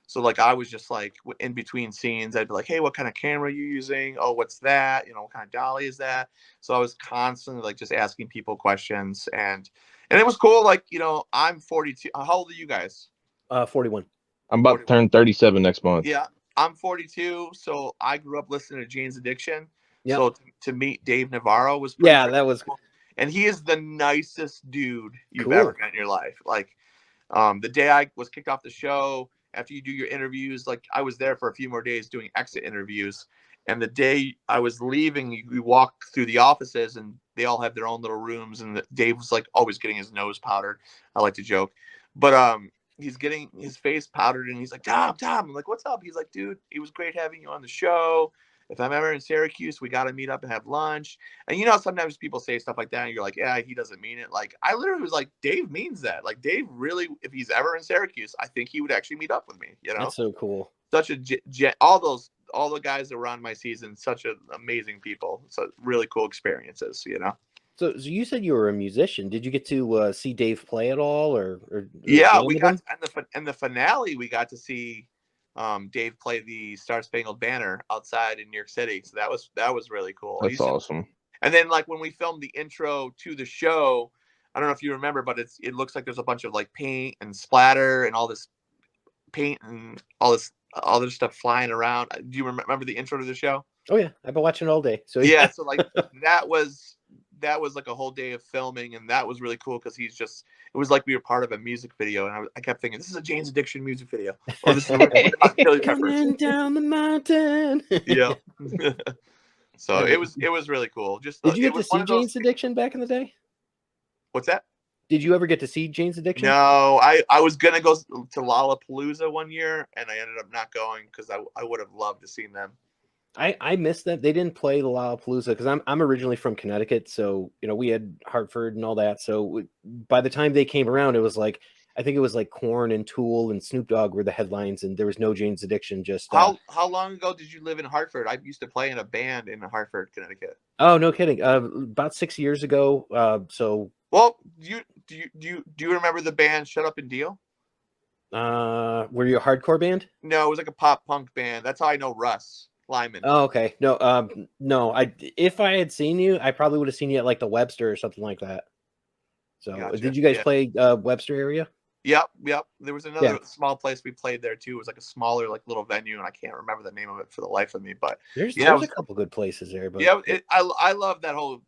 so like I was just like in between scenes, I'd be like, hey, what kind of camera are you using? Oh, what's that? You know, what kind of dolly is that? So I was constantly like just asking people questions, and it was cool. Like, you know, I'm 42. How old are you guys? 41. I'm about to turn 37 next month. Yeah, I'm 42, so I grew up listening to Jane's Addiction. Yep. So to meet Dave Navarro was that was cool. And he is the nicest dude you've cool. ever met in your life. Like, the day I was kicked off the show, after you do your interviews, like I was there for a few more days doing exit interviews. And the day I was leaving, we walked through the offices and they all have their own little rooms. And Dave was like always getting his nose powdered. I like to joke, but he's getting his face powdered and he's like, Tom. I'm like, what's up? He's like, dude, it was great having you on the show. If I'm ever in Syracuse, we got to meet up and have lunch. And, you know, sometimes people say stuff like that and you're like, yeah, he doesn't mean it. Like, I literally was like, Dave means that. Like, Dave really, if he's ever in Syracuse, I think he would actually meet up with me, you know? That's so cool. Such a, all the guys that were on my season, such amazing people. So really cool experiences, you know? So you said you were a musician. Did you get to see Dave play at all? Or yeah, we got in the finale, we got to see Dave play the Star Spangled Banner outside in New York City. So that was really cool. That's awesome. And then like when we filmed the intro to the show, I don't know if you remember, but it looks like there's a bunch of like paint and splatter and all this paint and all this other stuff flying around. Do you remember the intro to the show? Oh yeah, I've been watching it all day. So yeah, so like that was like a whole day of filming, and that was really cool because it was like we were part of a music video, and I kept thinking, this is a Jane's Addiction music video. Or this is coming down the mountain. Yeah. So it was really cool. Just did you get to see Jane's Addiction back in the day? What's that? Did you ever get to see Jane's Addiction? No, I was gonna go to Lollapalooza one year, and I ended up not going because I would have loved to see them. I missed that. They didn't play the Lollapalooza because I'm originally from Connecticut, so you know we had Hartford and all that. So by the time they came around, it was like I think it was like Korn and Tool and Snoop Dogg were the headlines, and there was no Jane's Addiction. Just how long ago did you live in Hartford? I used to play in a band in Hartford, Connecticut. Oh, no kidding. About 6 years ago. So well, do you remember the band Shut Up and Deal? Were you a hardcore band? No, it was like a pop punk band. That's how I know Russ Lyman. Oh, okay. No, no. If I had seen you, I probably would have seen you at like the Webster or something like that. So, gotcha. Did you guys play Webster area? Yep. There was another small place we played there too. It was like a smaller, like little venue, and I can't remember the name of it for the life of me. But there's a couple good places there. But yeah, I love that whole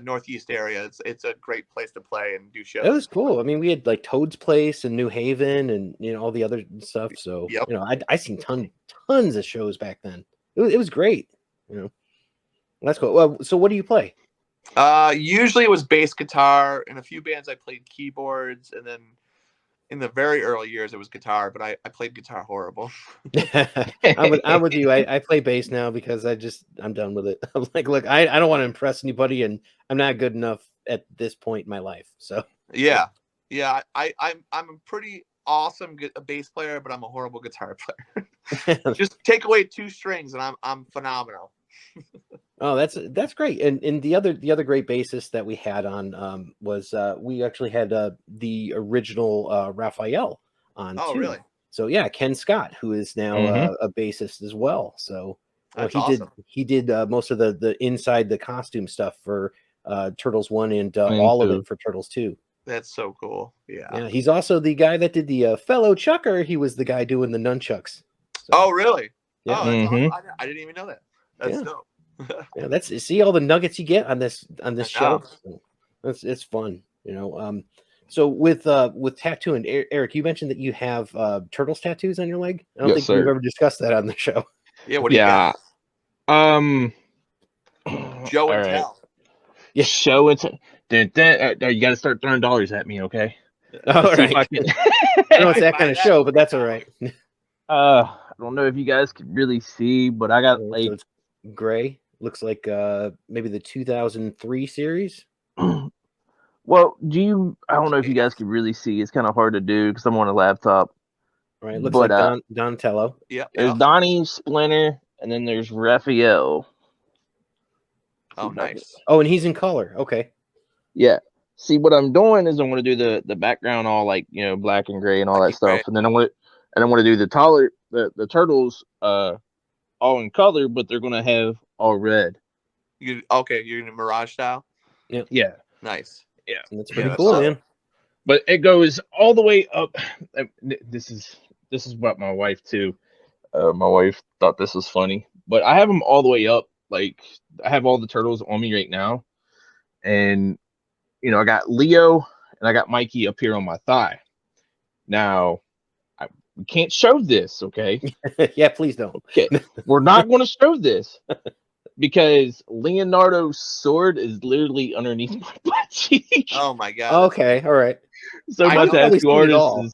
northeast area. It's a great place to play and do shows. It was cool. I mean, we had like Toad's Place in New Haven, and all the other stuff. So I seen tons of shows back then. It was great. That's cool. Well, so what do you play? Usually it was bass guitar. In a few bands I played keyboards, and then in the very early years it was guitar, but I played guitar horrible. I'm with you. I play bass now because I'm done with it. I'm like, look, I don't want to impress anybody, and I'm not good enough at this point in my life. So yeah. I'm a pretty awesome bass player, but I'm a horrible guitar player. Just take away 2 strings and I'm phenomenal. Oh, that's great. And the other great bassist that we had on was we actually had the original Raphael on. Oh, too. Really? So yeah, Ken Scott, who is now a bassist as well. So he did most of the inside the costume stuff for Turtles 1 and all of it for Turtles 2. That's so cool. Yeah. He's also the guy that did the fellow Chucker. He was the guy doing the nunchucks. So, oh, really? Yeah. Oh, that's awesome. I didn't even know that. That's dope. Yeah, see all the nuggets you get on this show. It's fun, So with tattooing, Eric, you mentioned that you have turtles tattoos on your leg. I don't think we've ever discussed that on the show. Yeah, what do you got? Joe and Tell. Yeah, show and tell. You got to start throwing dollars at me, okay? All See if I right. can. I know it's that kind of show, but that's all right. I don't know if you guys can really see, but I got So like. it's gray. Looks like maybe the 2003 series. Well, I don't know if you guys can really see. It's kind of hard to do because I'm on a laptop. Right. It looks But like Donatello. Yeah. there's Donnie, Splinter, and then there's Raphael. Oh, nice. Oh, and he's in color. Okay. Yeah. See, what I'm doing is I'm going to do the background all like black and gray and all that stuff, and then I'm going to do the turtles all in color, but they're going to have all red. You're in a Mirage style. Yeah. Nice. Yeah. That's pretty cool, man. But it goes all the way up. This is what my wife too. My wife thought this was funny, but I have them all the way up. Like I have all the turtles on me right now, and I got Leo and I got Mikey up here on my thigh. Now we can't show this, okay? Yeah, please don't. Okay, we're not going to show this because Leonardo's sword is literally underneath my butt cheek. Oh my god. Okay, all right. So my tattoo artist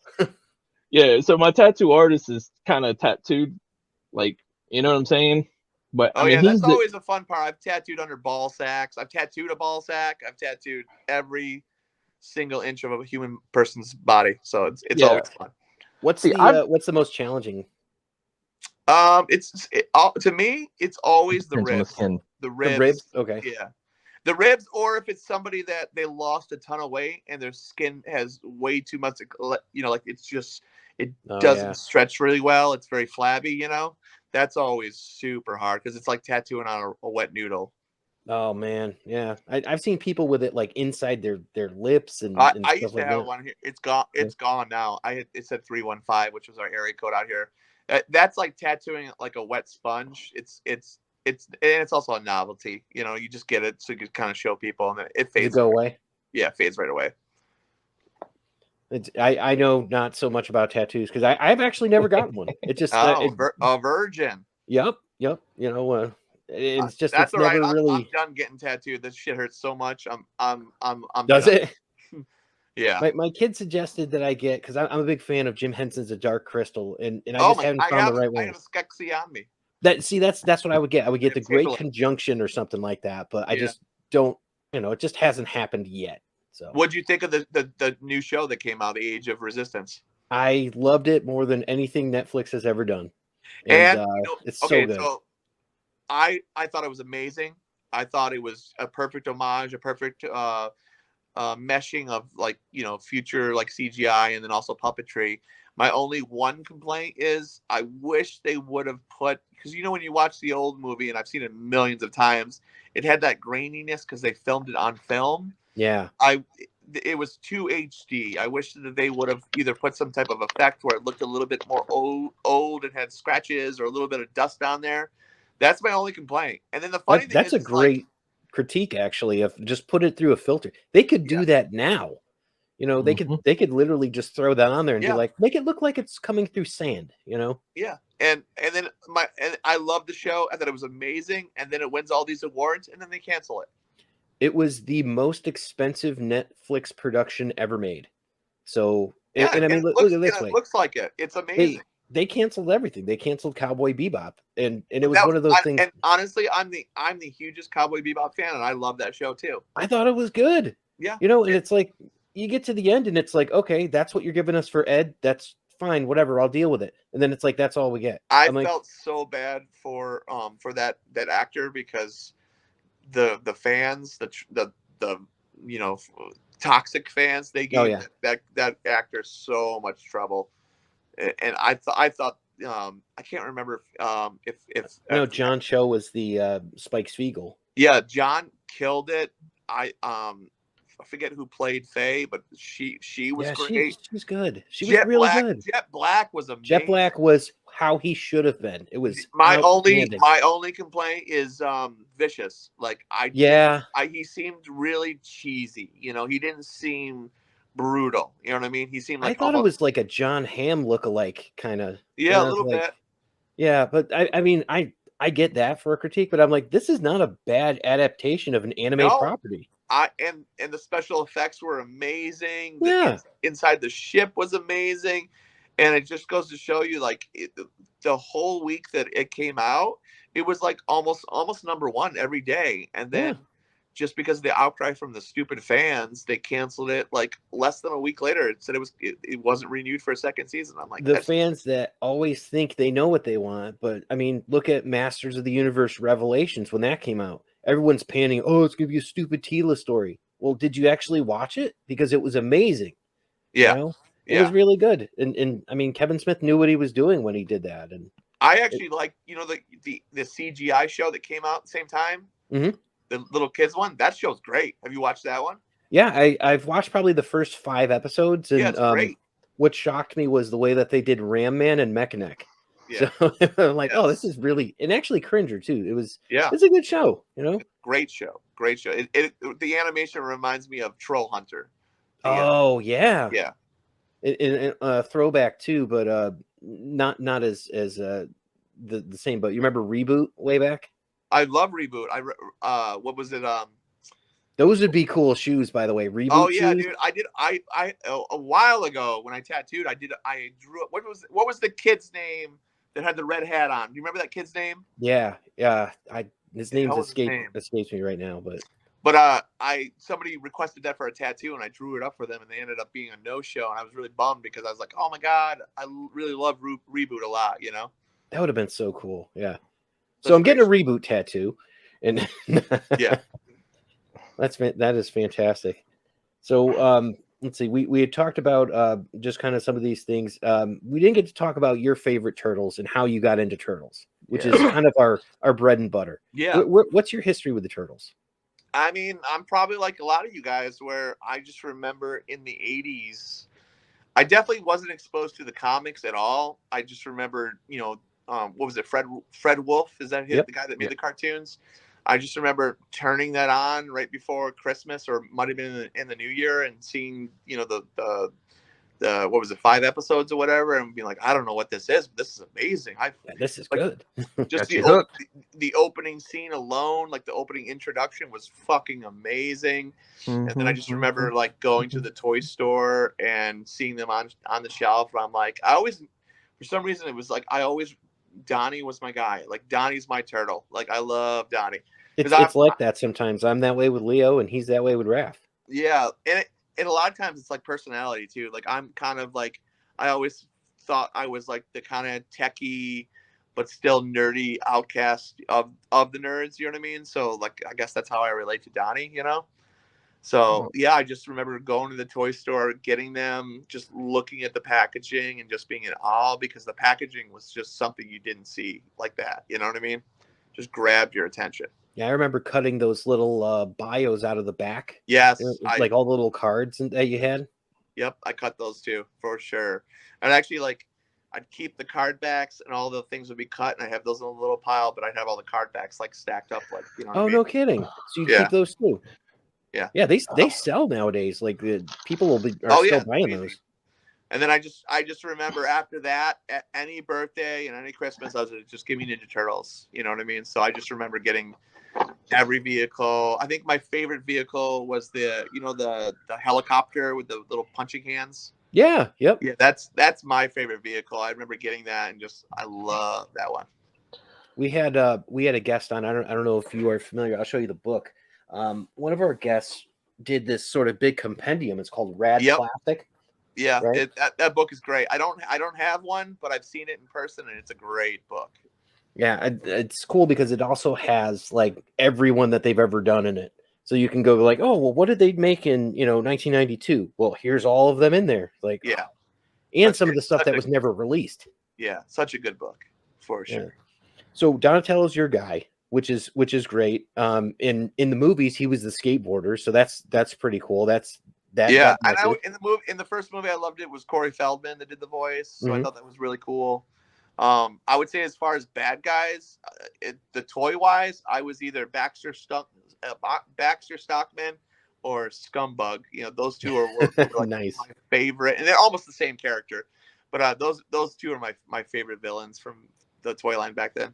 is my tattoo artist is kind of tattooed, like, you know what I'm saying? But I mean, that's always a fun part. I've tattooed under ball sacks. I've tattooed a ball sack. I've tattooed every single inch of a human person's body. So it's always fun. What's the most challenging? To me, it's always the ribs. The ribs. Okay. Yeah. The ribs, or if it's somebody that they lost a ton of weight and their skin has way too much, like it doesn't stretch really well. It's very flabby, That's always super hard because it's like tattooing on a wet noodle. Oh man, yeah. I've seen people with it like inside their lips and I stuff used to like have that. one here. It's gone. It's gone now. It said 315, which was our area code out here. That's like tattooing like a wet sponge. It's also a novelty. You just get it so you can kind of show people, and then it fades. Does it go away? Yeah, it fades right away. I know not so much about tattoos because I've actually never gotten one. It just a virgin. Yep. It's just that's it's never right. really. I'm done getting tattooed. This shit hurts so much. I'm Does done. it? Yeah. My kid suggested that I get because I'm a big fan of Jim Henson's A Dark Crystal, and I just haven't found the right one. I have a Skeksis on me. That's what I would get. I would get the Great Conjunction or something like that, but I just don't. It just hasn't happened yet. So, what'd you think of the new show that came out, The Age of Resistance? I loved it more than anything Netflix has ever done, and it's so good. So I thought it was amazing. I thought it was a perfect homage, a perfect meshing of future like CGI and then also puppetry. My only one complaint is I wish they would have put, because when you watch the old movie, and I've seen it millions of times, it had that graininess because they filmed it on film. Yeah. It was too HD. I wish that they would have either put some type of effect where it looked a little bit more old and had scratches or a little bit of dust on there. That's my only complaint. And then the funny thing that's a great critique, actually, of just put it through a filter. They could do that now. They could literally just throw that on there and be like, make it look like it's coming through sand. Yeah, and then I love the show. I thought it was amazing, and then it wins all these awards, and then they cancel it. It was the most expensive Netflix production ever made. So, yeah, and I mean, look at this way. It looks like it. It's amazing. They canceled everything. They canceled Cowboy Bebop, and it was one of those things. And honestly, I'm the hugest Cowboy Bebop fan, and I love that show too. I thought it was good. Yeah, and it's like you get to the end, and it's like, okay, that's what you're giving us for Ed. That's fine, whatever. I'll deal with it. And then it's like that's all we get. I felt so bad for that actor because the fans, the toxic fans, they gave that actor so much trouble. And I thought I can't remember if John Cho was the Spike Spiegel. Yeah, John killed it. I forget who played Faye, but she was great. She was good. She was really good. Jet Black was amazing. Jet Black was how he should have been. It was my only complaint is Vicious. He seemed really cheesy. He didn't seem brutal. You know what I mean? He seemed like I thought it was like a John Hamm lookalike kind of. Yeah, a little bit. Yeah, but I mean, I get that for a critique, but I'm like, this is not a bad adaptation of an anime property. and the special effects were amazing. Yeah. Inside the ship was amazing, and it just goes to show you, like, the whole week that it came out, it was like almost #1 every day, and then. Yeah. Just because of the outcry from the stupid fans, they canceled it like less than a week later. It said it wasn't renewed for a second season. I'm like, the fans that always think they know what they want, but I mean, look at Masters of the Universe Revelations when that came out. Everyone's panning, oh, it's gonna be a stupid Tila story. Well, did you actually watch it? Because it was amazing. Yeah, you know? It was really good. And I mean, Kevin Smith knew what he was doing when he did that. And I actually like, the CGI show that came out at the same time. Mm-hmm. The little kids one, that show's great. Have you watched that one? Yeah, I've watched probably the first 5 episodes, and it's great. What shocked me was the way that they did Ram Man and Mechanic. Yeah. So I'm like, oh, this is really, and actually Cringer too. It's a good show, Great show. The animation reminds me of Troll Hunter. Oh yeah. Yeah. In throwback too, but not as the same. But you remember Reboot way back? I love Reboot. What was it? Those would be cool shoes, by the way. Reboot. Oh yeah, shoes? dude. I did. A while ago when I tattooed, I drew. What was the kid's name that had the red hat on? Do you remember that kid's name? Yeah. His name escapes me right now, but somebody requested that for a tattoo, and I drew it up for them, and they ended up being a no-show, and I was really bummed because I was like, oh my god, I really love Reboot a lot, That would have been so cool. Yeah. So I'm getting a Reboot tattoo, and yeah, that is fantastic. So let's see, we had talked about just kind of some of these things. We didn't get to talk about your favorite turtles and how you got into turtles, which is kind of our bread and butter. Yeah. What's your history with the turtles? I mean, I'm probably like a lot of you guys, where I just remember in the 80s, I definitely wasn't exposed to the comics at all. I just remember, what was it? Fred Wolf? Is that the guy that made the cartoons? I just remember turning that on right before Christmas, or might have been in the New Year, and seeing, the what was it, 5 episodes or whatever, and being like, I don't know what this is, but this is amazing. This is good. Just the opening scene alone, like the opening introduction, was fucking amazing. And then I just remember like going to the toy store and seeing them on the shelf. And I'm like, for some reason, it was like Donnie was my guy. Like, Donnie's my turtle. Like, I love Donnie. It's like that sometimes. I'm that way with Leo, and he's that way with Raph. Yeah, and a lot of times it's like personality too. Like, I'm kind of like, I always thought I was like the kind of techie but still nerdy outcast of the nerds. You know what I mean? So like, I guess that's how I relate to Donnie. So yeah, I just remember going to the toy store, getting them, just looking at the packaging and just being in awe, because the packaging was just something you didn't see like that. You know what I mean? Just grabbed your attention. Yeah, I remember cutting those little bios out of the back. Yes. Like all the little cards that you had. Yep, I cut those too, for sure. And actually, like, I'd keep the card backs, and all the things would be cut, and I have those in a little pile, but I'd have all the card backs like stacked up, like, what I mean? No kidding. So you keep those too. Yeah. Yeah, they sell nowadays. Like, people are still buying those. And then I just remember after that, at any birthday and any Christmas, I was like, just give me Ninja Turtles. You know what I mean? So I just remember getting every vehicle. I think my favorite vehicle was the helicopter with the little punching hands. Yeah. Yep. Yeah, that's my favorite vehicle. I remember getting that, and I love that one. We had a guest on. I don't know if you are familiar. I'll show you the book. One of our guests did this sort of big compendium. It's called Rad Classic. Yeah, right? that book is great. I don't have one, but I've seen it in person, and it's a great book. Yeah, it's cool because it also has like everyone that they've ever done in it. So you can go like, oh, well, what did they make in 1992? Well, here's all of them in there. Like, and some of the stuff that was never released. Yeah, such a good book for sure. Yeah. So Donatello's your guy, which is great. In the movies, he was the skateboarder, so that's pretty cool. Yeah, and in the first movie I loved it was Corey Feldman that did the voice, so I thought that was really cool. I would say as far as bad guys, the toy wise, I was either Baxter Stockman or Scumbug. Those two were like nice. My favorite, and they're almost the same character. But those two are my favorite villains from the toy line back then.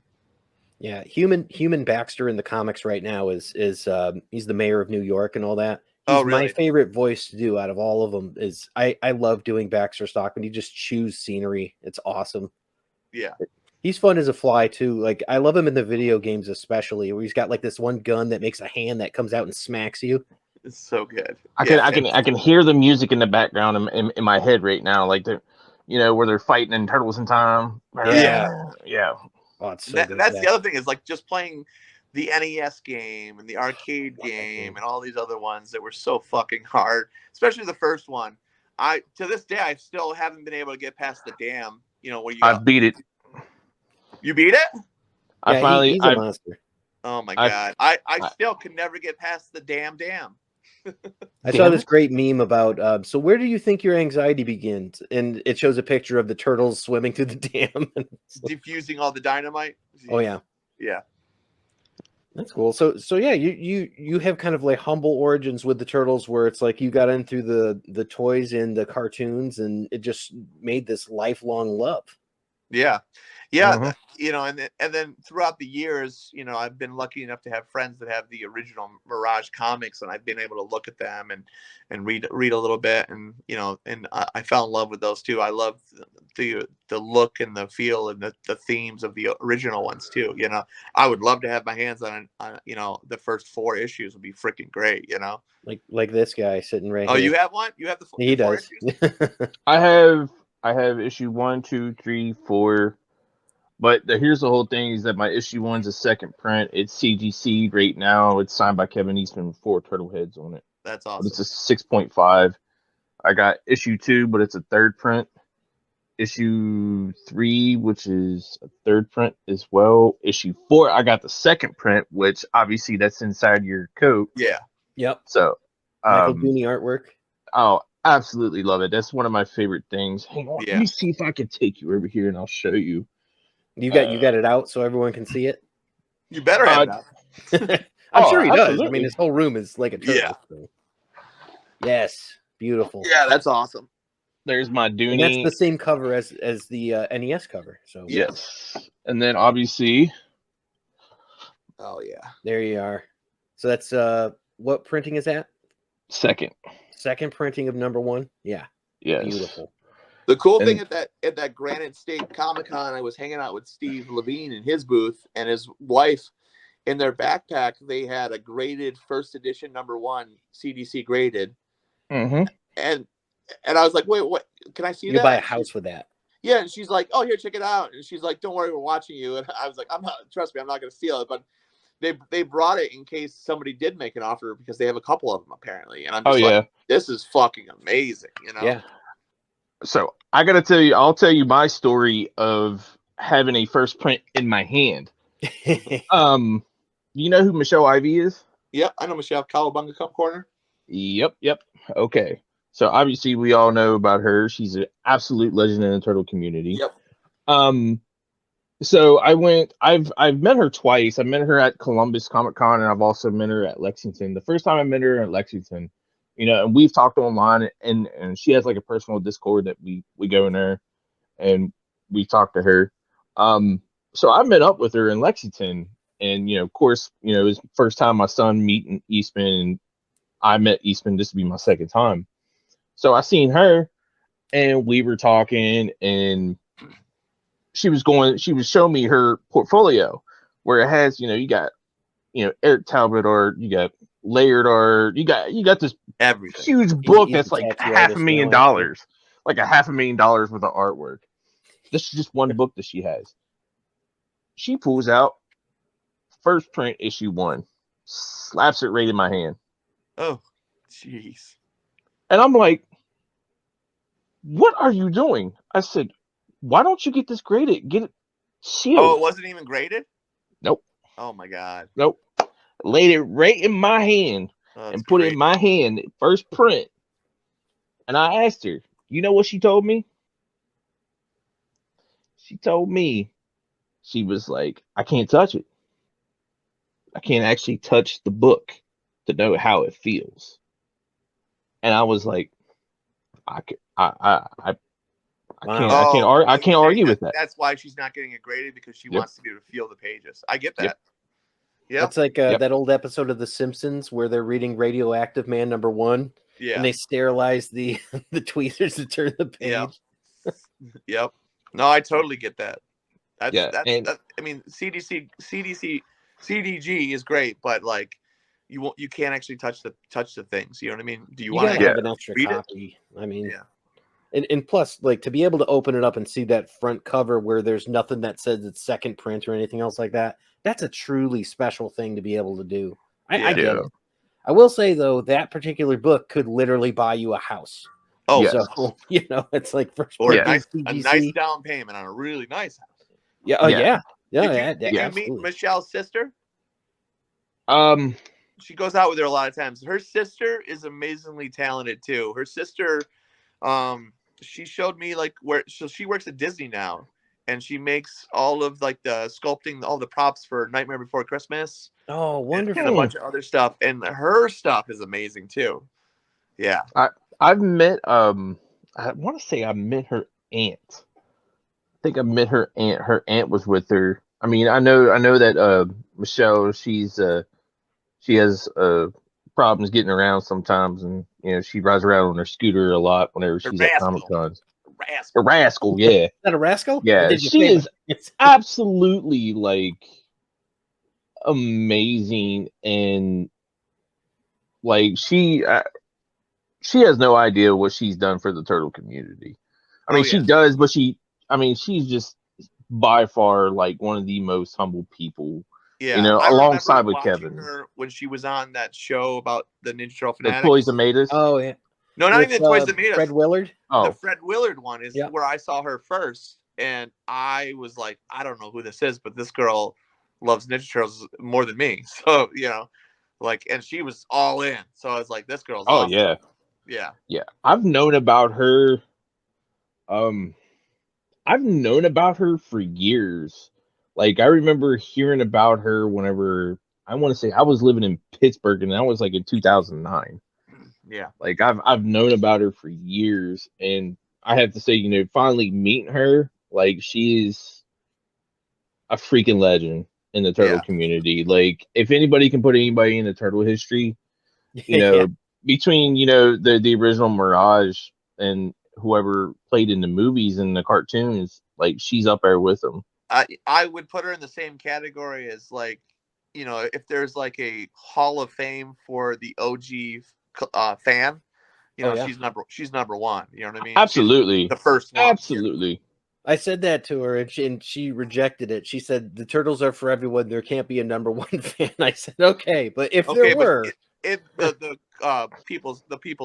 Yeah, Human Baxter in the comics right now is he's the mayor of New York and all that. He's really? my favorite voice to do out of all of them. Is I love doing Baxter Stockman. You just choose scenery. It's awesome. Yeah. He's fun as a fly too. Like I love him in the video games, especially where he's got like this one gun that makes a hand that comes out and smacks you. It's so good. I can hear the music in the background in my head right now, like the, where they're fighting in Turtles in Time. Yeah. Yeah. Oh, it's so good. That's the other thing is like just playing the NES game and the arcade game and all these other ones that were so fucking hard, especially the first one. To this day I still haven't been able to get past the dam. Where I beat it. You beat it? Yeah, he's a monster. Oh my god! I still can never get past the dam. I saw this great meme about. So where do you think your anxiety begins? And it shows a picture of the turtles swimming through the dam, diffusing all the dynamite. Oh yeah, yeah. That's cool. So yeah, you have kind of like humble origins with the turtles, where it's like you got in through the toys and the cartoons, and it just made this lifelong love. Yeah. And then throughout the years, I've been lucky enough to have friends that have the original Mirage comics, and I've been able to look at them and read a little bit, and I fell in love with those too. I love the look and the feel and the themes of the original ones too. I would love to have my hands on the first 4 issues would be freaking great. Like this guy sitting right here. Oh, you have one? You have He does. I have issue 1, 2, 3, 4. But here's the whole thing is that my issue 1's a second print. It's CGC right now. It's signed by Kevin Eastman with 4 turtle heads on it. That's awesome. But it's a 6.5. I got issue 2, but it's a third print. Issue 3, which is a third print as well. Issue 4, I got the second print, which obviously that's inside your coat. Yeah. Yep. So Michael Dooney artwork. Oh, absolutely love it. That's one of my favorite things. Hang on, Yeah. let me see if I can take you over here and I'll show you. You got it out so everyone can see it. You better have it out. I'm sure he absolutely does. I mean, his whole room is like a turtle. Yeah. So. Yes, beautiful. Yeah, that's awesome. There's my Dooney. And that's the same cover as the NES cover. So yes, and then obviously. Oh yeah. There you are. So that's what printing is that? Second printing of number 1. Yeah. Yes. Beautiful. The cool thing at that Granite State Comic-Con, I was hanging out with Steve Levine in his booth, and his wife, in their backpack, they had a graded first edition number 1 CDC graded. Mm-hmm. And I was like, wait, what? Can I see that? You buy a house with that. Yeah, and she's like, oh, here, check it out. And she's like, don't worry, we're watching you. And I was like, trust me, I'm not going to steal it. But they brought it in case somebody did make an offer because they have a couple of them apparently. And I'm just this is fucking amazing, Yeah. So I gotta tell you, I'll tell you my story of having a first print in my hand. You know who Michelle Ivy is? Yep, I know Michelle. Cowabunga Cup Corner. Yep. Okay. So obviously we all know about her. She's an absolute legend in the turtle community. Yep. So I've met her twice. I met her at Columbus Comic Con, and I've also met her at Lexington. The first time I met her at Lexington, and we've talked online, and she has like a personal Discord that we go in there and we talk to her. So I met up with her in Lexington, and of course, it was the first time my son meeting Eastman, and I met Eastman. This would be my second time. So I seen her, and we were talking, and she was showing me her portfolio where it has, you got, Eric Talbot art, you got layered art, you got this everything huge book that's like $500,000, like $500,000 worth of artwork. This is just one book that she has. She pulls out first print issue 1, slaps it right in my hand. Oh, jeez. And I'm like, what are you doing? I said, why don't you get this graded? Get it sealed. Oh, it wasn't even graded? Nope. Oh my God. Nope. Laid it right in my hand and put it in my hand, first print. And I asked her, you know what she told me? She told me, she was like, I can't touch it. I can't actually touch the book to know how it feels. And I was like, I I can't argue with that. That's why she's not getting it graded, because she wants to be able to feel the pages. I get that. Yeah, that's like that old episode of The Simpsons where they're reading Radioactive Man #1. Yeah, and they sterilize the tweezers to turn the page. Yep. No, I totally get that. I mean, CDG is great, but like you can't actually touch the things. You know what I mean? Do you want to have an extra copy? I mean, and plus, like, to be able to open it up and see that front cover where there's nothing that says it's second print or anything else like that, that's a truly special thing to be able to do. I get it. I will say, though, that particular book could literally buy you a house. Oh, so it's like first or a nice down payment on a really nice house. Yeah. Oh, yeah. Did you meet Michelle's sister? She goes out with her a lot of times. Her sister is amazingly talented too. Her sister, she showed me like she works at Disney now, and she makes all of like the sculpting, all the props for Nightmare Before Christmas. Oh, wonderful! And a bunch of other stuff, and her stuff is amazing too. Yeah, I've met I want to say I met her aunt. I think I met her aunt. Her aunt was with her. I mean, I know that Michelle, she has problems getting around sometimes, and she rides around on her scooter a lot whenever she's at Comic Cons. A rascal, yeah. Is that a rascal? Yeah, she is absolutely like amazing, and like she has no idea what she's done for the turtle community. I mean, she does, but she's just by far like one of the most humble people. Yeah, alongside with Kevin. Her when she was on that show about the Ninja Turtle Fanatics. The Toys That Made Us. Oh yeah. No, not even the Toys That Made Us. Fred Willard. Oh, the Fred Willard one is where I saw her first, and I was like, I don't know who this is, but this girl loves Ninja Turtles more than me. So and she was all in. So I was like, this girl's awesome. Yeah. I've known about her. I've known about her for years. Like, I remember hearing about her whenever, I want to say I was living in Pittsburgh, and that was like in 2009. Yeah. Like, I've known about her for years, and I have to say, finally meeting her, like, she's a freaking legend in the turtle community. Like, if anybody can put anybody in the turtle history, between, the original Mirage and whoever played in the movies and the cartoons, like, she's up there with them. I would put her in the same category as, like, if there's like a Hall of Fame for the OG fan, she's number one. You know what I mean? Absolutely. She's the first one. Absolutely. I said that to her, and she rejected it. She said the turtles are for everyone. There can't be a number one fan. I said, okay, but if there were, the people's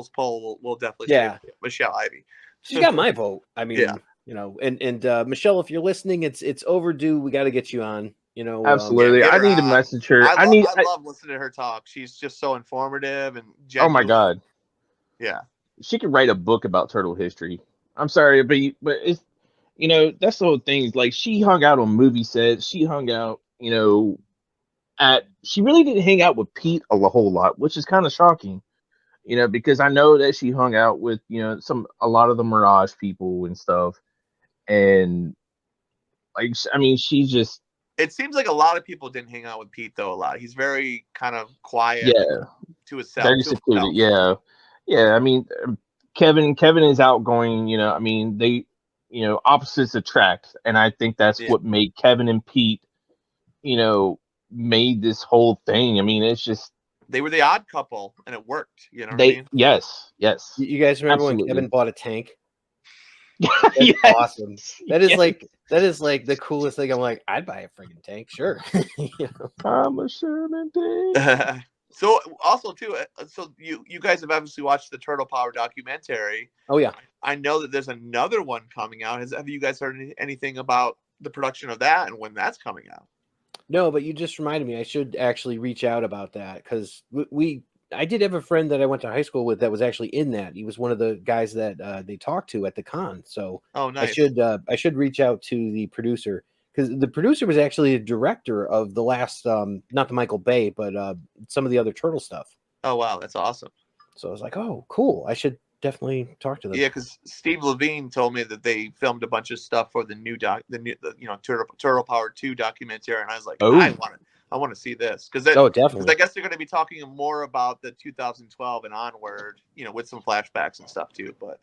poll will definitely say Michelle Ivy. She's got my vote. I mean, and Michelle, if you're listening, it's overdue. We got to get you on. Absolutely. I need to message her. I love listening to her talk. She's just so informative and genuine. Oh my God. Yeah. she could write a book about turtle history. I'm sorry, but it's that's the whole thing. Like, she hung out on movie sets. She hung out, she really didn't hang out with Pete a whole lot, which is kind of shocking. Because I know that she hung out with, a lot of the Mirage people and stuff. And like, I mean, she just. It seems like a lot of people didn't hang out with Pete though a lot. He's very kind of quiet. To himself. Very secluded. Yeah. Yeah. I mean, Kevin is outgoing, I mean, they, opposites attract. And I think that's what made Kevin and Pete, made this whole thing. I mean, it's just. They were the odd couple, and it worked. You know what I mean? Yes. You guys remember when Kevin bought a tank? That's awesome. That is like the coolest thing. I'm like, I'd buy a freaking tank, sure. I'm a Sherman tank. So also too, so you guys have obviously watched the Turtle Power documentary. Oh yeah, I know that there's another one coming out. Have you guys heard anything about the production of that and when that's coming out? No, but you just reminded me. I should actually reach out about that because I did have a friend that I went to high school with that was actually in that. He was one of the guys that they talked to at the con. So nice. I should reach out to the producer because the producer was actually a director of the last, not the Michael Bay, but some of the other Turtle stuff. Oh wow, that's awesome. So I was like, oh, cool. I should definitely talk to them. Yeah, because Steve Levine told me that they filmed a bunch of stuff for the Turtle Power 2 documentary, and I was like, Oh. I want to see this because definitely. I guess they're going to be talking more about the 2012 and onward, with some flashbacks and stuff too. But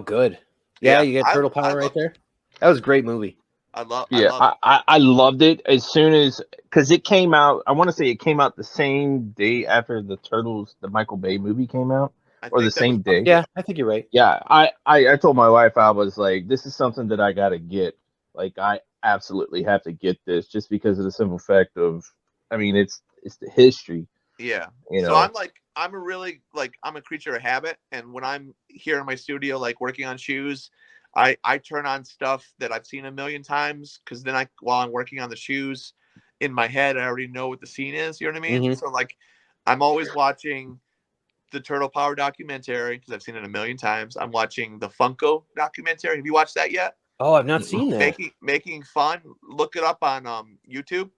good. Yeah, you got Turtle Power right there. That was a great movie. I love I loved it as soon as, because it came out. I want to say it came out the same day after the Michael Bay movie came out, or the same day. Yeah, I think you're right. Yeah, I told my wife, I was like, this is something that I gotta get. Like, I absolutely have to get this just because of the simple fact of, I mean, it's the history. Yeah. You know? So I'm a creature of habit, and when I'm here in my studio, like working on shoes, I turn on stuff that I've seen a million times, because then while I'm working on the shoes, in my head, I already know what the scene is. You know what I mean? Mm-hmm. So like, I'm always watching the Turtle Power documentary because I've seen it a million times. I'm watching the Funko documentary. Have you watched that yet? Oh, I've not seen that. Making Fun. Look it up on YouTube.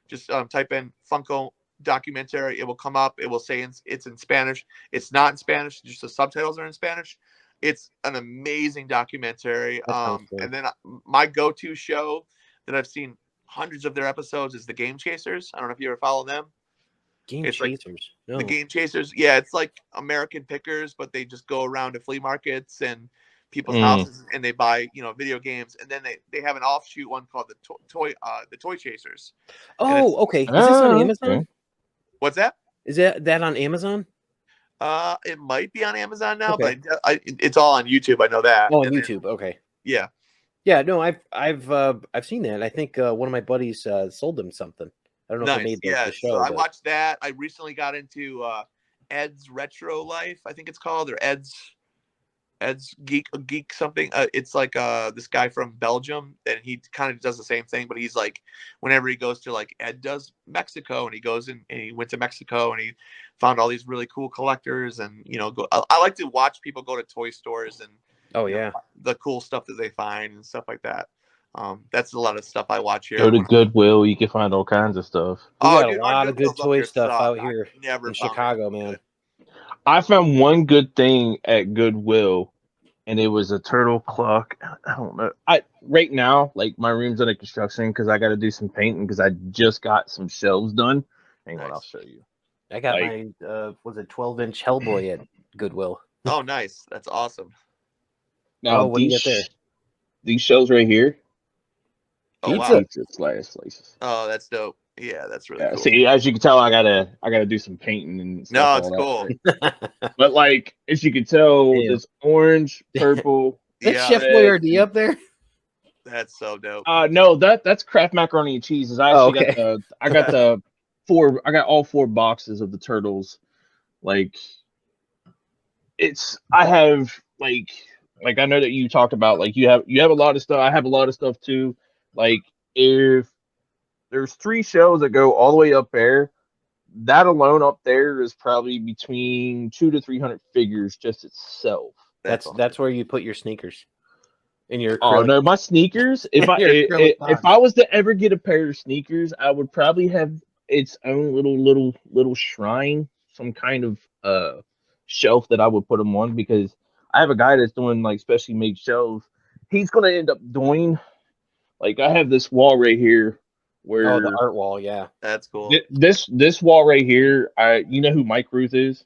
Just type in Funko documentary. It will come up. It will say it's in Spanish. It's not in Spanish. Just the subtitles are in Spanish. It's an amazing documentary. And then my go-to show that I've seen hundreds of their episodes is the Game Chasers. I don't know if you ever follow them. Game Chasers. No. The Game Chasers. Yeah, it's like American Pickers, but they just go around to flea markets and people's houses, and they buy video games, and then they have an offshoot one called the Toy Chasers. Oh, okay. Is this on Amazon? Okay. What's that? Is that on Amazon? It might be on Amazon now, but it's all on YouTube. I know that. Oh, on YouTube. Okay. Yeah. Yeah. No, I've seen that. I think one of my buddies sold them something. I don't know if it made the show. So I watched that. I recently got into Ed's Retro Life, I think it's called, or Ed's Geek something. It's like this guy from Belgium, and he kind of does the same thing, but he's like, whenever he goes to, like, Ed does Mexico, and he goes in and he went to Mexico and he found all these really cool collectors, and I like to watch people go to toy stores and the cool stuff that they find and stuff like that. That's a lot of stuff I watch here. Go to Goodwill, you can find all kinds of stuff. We got a lot of good toy stuff out here in Chicago, man. I found one good thing at Goodwill, and it was a turtle clock. I don't know. Right now, like, my room's under construction because I got to do some painting because I just got some shelves done. Hang on, I'll show you. I got my 12-inch Hellboy at Goodwill. Oh, nice. That's awesome. Now, what do you get there? These shelves right here. Oh, wow. Pizza slices. Oh, that's dope. Yeah, that's really cool. See, as you can tell, I gotta do some painting and stuff. No, it's cool. But, like, as you can tell, this orange, purple. Is Chef Boyardee up there? That's so dope. No, that's Kraft macaroni and cheese. I actually got all 4 boxes of the turtles. Like, I have like I know that you talked about, like, you have a lot of stuff. I have a lot of stuff too. Like, if there's 3 shelves that go all the way up there, that alone up there is probably between 200 to 300 figures just itself. That's where you put your sneakers. In your no, my sneakers. If I was to ever get a pair of sneakers, I would probably have its own little shrine, some kind of shelf that I would put them on, because I have a guy that's doing, like, specially made shelves. He's gonna end up doing, like, I have this wall right here where the art wall, yeah, that's cool. This wall right here, you know who Mike Ruth is?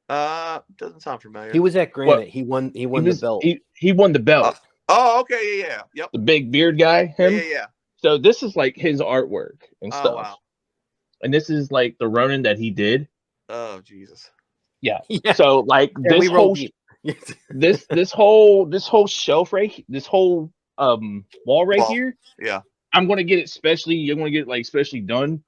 Doesn't sound familiar. He was at Granite. He won the belt. He won the belt. Oh, okay, yeah, yep. The big beard guy, him. Yeah. So this is, like, his artwork and stuff. Oh, wow. And this is, like, the Ronin that he did. Oh, Jesus. Yeah. So, like, this whole shelf this whole wall right here. Yeah. I'm gonna get it specially done,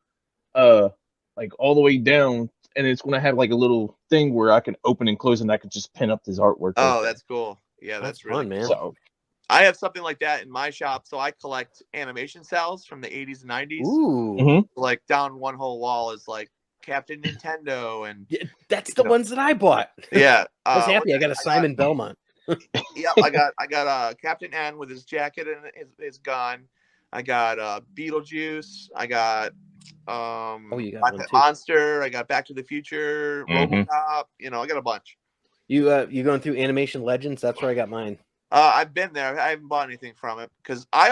like, all the way down, and it's gonna have, like, a little thing where I can open and close, and I can just pin up this artwork. Oh, that's cool. Yeah, that's really fun, man. So, I have something like that in my shop. So I collect animation cells from the 80s and 90s. Ooh. Like, down one whole wall is, like, Captain Nintendo, and that's the ones that I bought. Yeah. I was happy. I got a Simon Belmont. Yeah, I got Captain N with his jacket and his gun. I got Beetlejuice. I got you got one too. Monster. I got Back to the Future, RoboCop. I got a bunch. You going through Animation Legends? That's where I got mine. I've been there. I haven't bought anything from it because I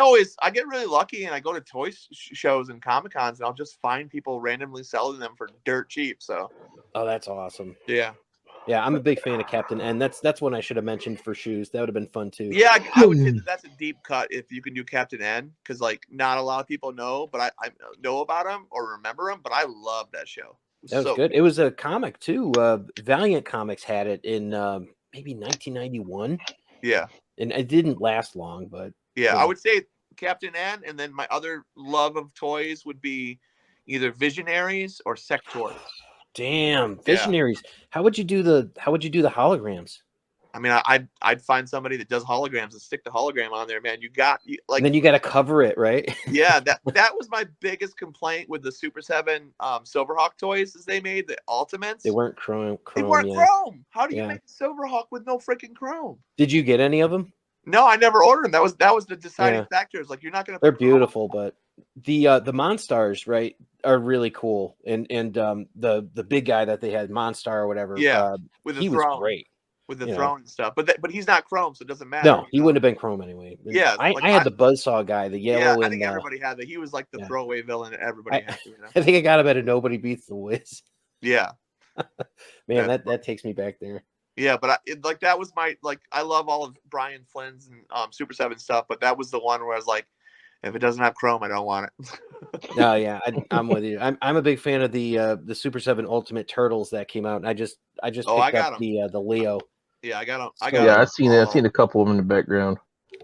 get really lucky and I go to toy shows and Comic Cons and I'll just find people randomly selling them for dirt cheap. So, oh, that's awesome. Yeah, I'm a big fan of Captain N. That's one I should have mentioned for shoes. That would have been fun too. Yeah, I would say that's a deep cut if you can do Captain N because like not a lot of people know, but I know about him or remember him. But I love that show. That was good. It was a comic too. Valiant Comics had it in maybe 1991. Yeah. And it didn't last long, but I would say Captain N, and then my other love of toys would be either Visionaries or Sectoids. Damn, Visionaries! Yeah. How would you do the holograms? I mean, I'd find somebody that does holograms and stick the hologram on there, man. And then you got to cover it, right? Yeah, that was my biggest complaint with the Super 7 Silverhawk toys is they made the Ultimates. They weren't chrome. They weren't chrome. How do you make Silverhawk with no freaking chrome? Did you get any of them? No, I never ordered them. That was the deciding factor. It's like you're not gonna. They're beautiful, but the Monstars, right, are really cool. And the big guy that they had, Monstar or whatever. Yeah, with he was great. With the throne and stuff, but he's not chrome, so it doesn't matter. No, he wouldn't have been chrome anyway. Yeah, I had the Buzzsaw guy, the yellow. Yeah, I and think everybody had that. He was like the throwaway villain that everybody had. I think I got him at a Nobody Beats the Wiz. Yeah, man, that takes me back there. Yeah, but that was my I love all of Brian Flynn's and Super 7 stuff, but that was the one where I was like, if it doesn't have chrome, I don't want it. No, yeah, I'm with you. I'm a big fan of the Super 7 Ultimate Turtles that came out, and I just picked up the Leo. Yeah, I got him. I've seen it. I've seen a couple of them in the background.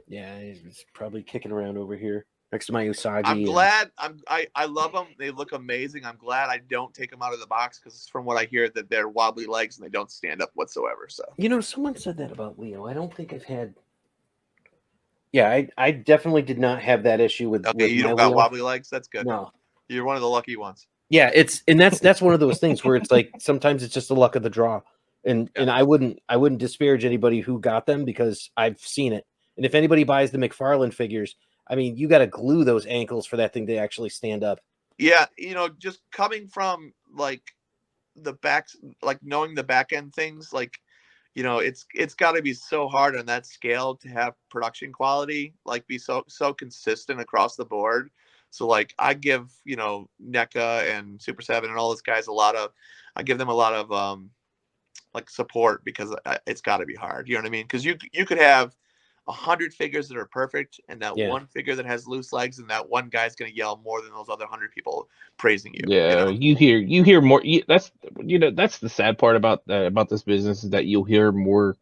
Yeah, he's probably kicking around over here next to my Usagi. I'm glad. I love them. They look amazing. I'm glad I don't take them out of the box because from what I hear that they're wobbly legs and they don't stand up whatsoever. So someone said that about Leo. I don't think I've had. Yeah, I definitely did not have that issue with. Okay, you don't got wobbly legs. That's good. No, you're one of the lucky ones. Yeah, that's one of those things where it's like sometimes it's just the luck of the draw. And I wouldn't disparage anybody who got them because I've seen it. And if anybody buys the McFarlane figures, I mean, you got to glue those ankles for that thing to actually stand up. Yeah, just coming from the back, knowing the back end things, it's got to be so hard on that scale to have production quality, be so consistent across the board. So I give NECA and Super 7 and all those guys I give them a lot of support because it's got to be hard. You know what I mean? Because you could have 100 figures that are perfect and that one figure that has loose legs, and that one guy's going to yell more than those other 100 people praising you. Yeah, you hear more. That's the sad part about this business is that you'll hear more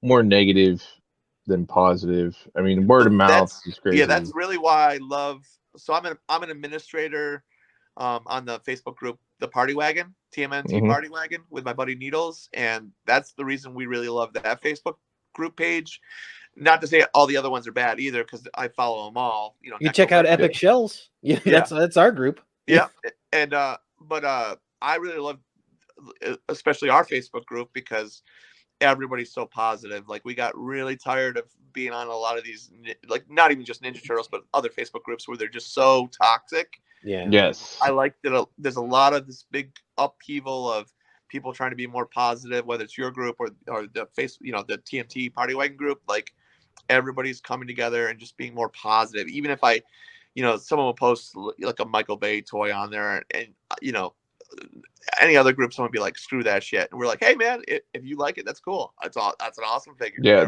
negative than positive. I mean, word of mouth is crazy. Yeah, that's really why I love. So I'm an administrator on the Facebook group, the Party Wagon, TMNT Party Wagon, with my buddy Needles, and that's the reason we really love that Facebook group page. Not to say all the other ones are bad either, because I follow them all. You check out Epic Shells. Yeah, that's our group. Yeah, and but I really love, especially our Facebook group, because everybody's so positive. We got really tired of being on a lot of these, not even just Ninja Turtles, but other Facebook groups where they're just so toxic. Yeah. Yes. I like that there's a lot of this big upheaval of people trying to be more positive, whether it's your group or the the TMT Party Wagon group. Everybody's coming together and just being more positive. Even if someone will post a Michael Bay toy on there, and any other group, someone would be like, screw that shit. And we're like, hey man, if you like it, that's cool. That's an awesome figure. Yeah,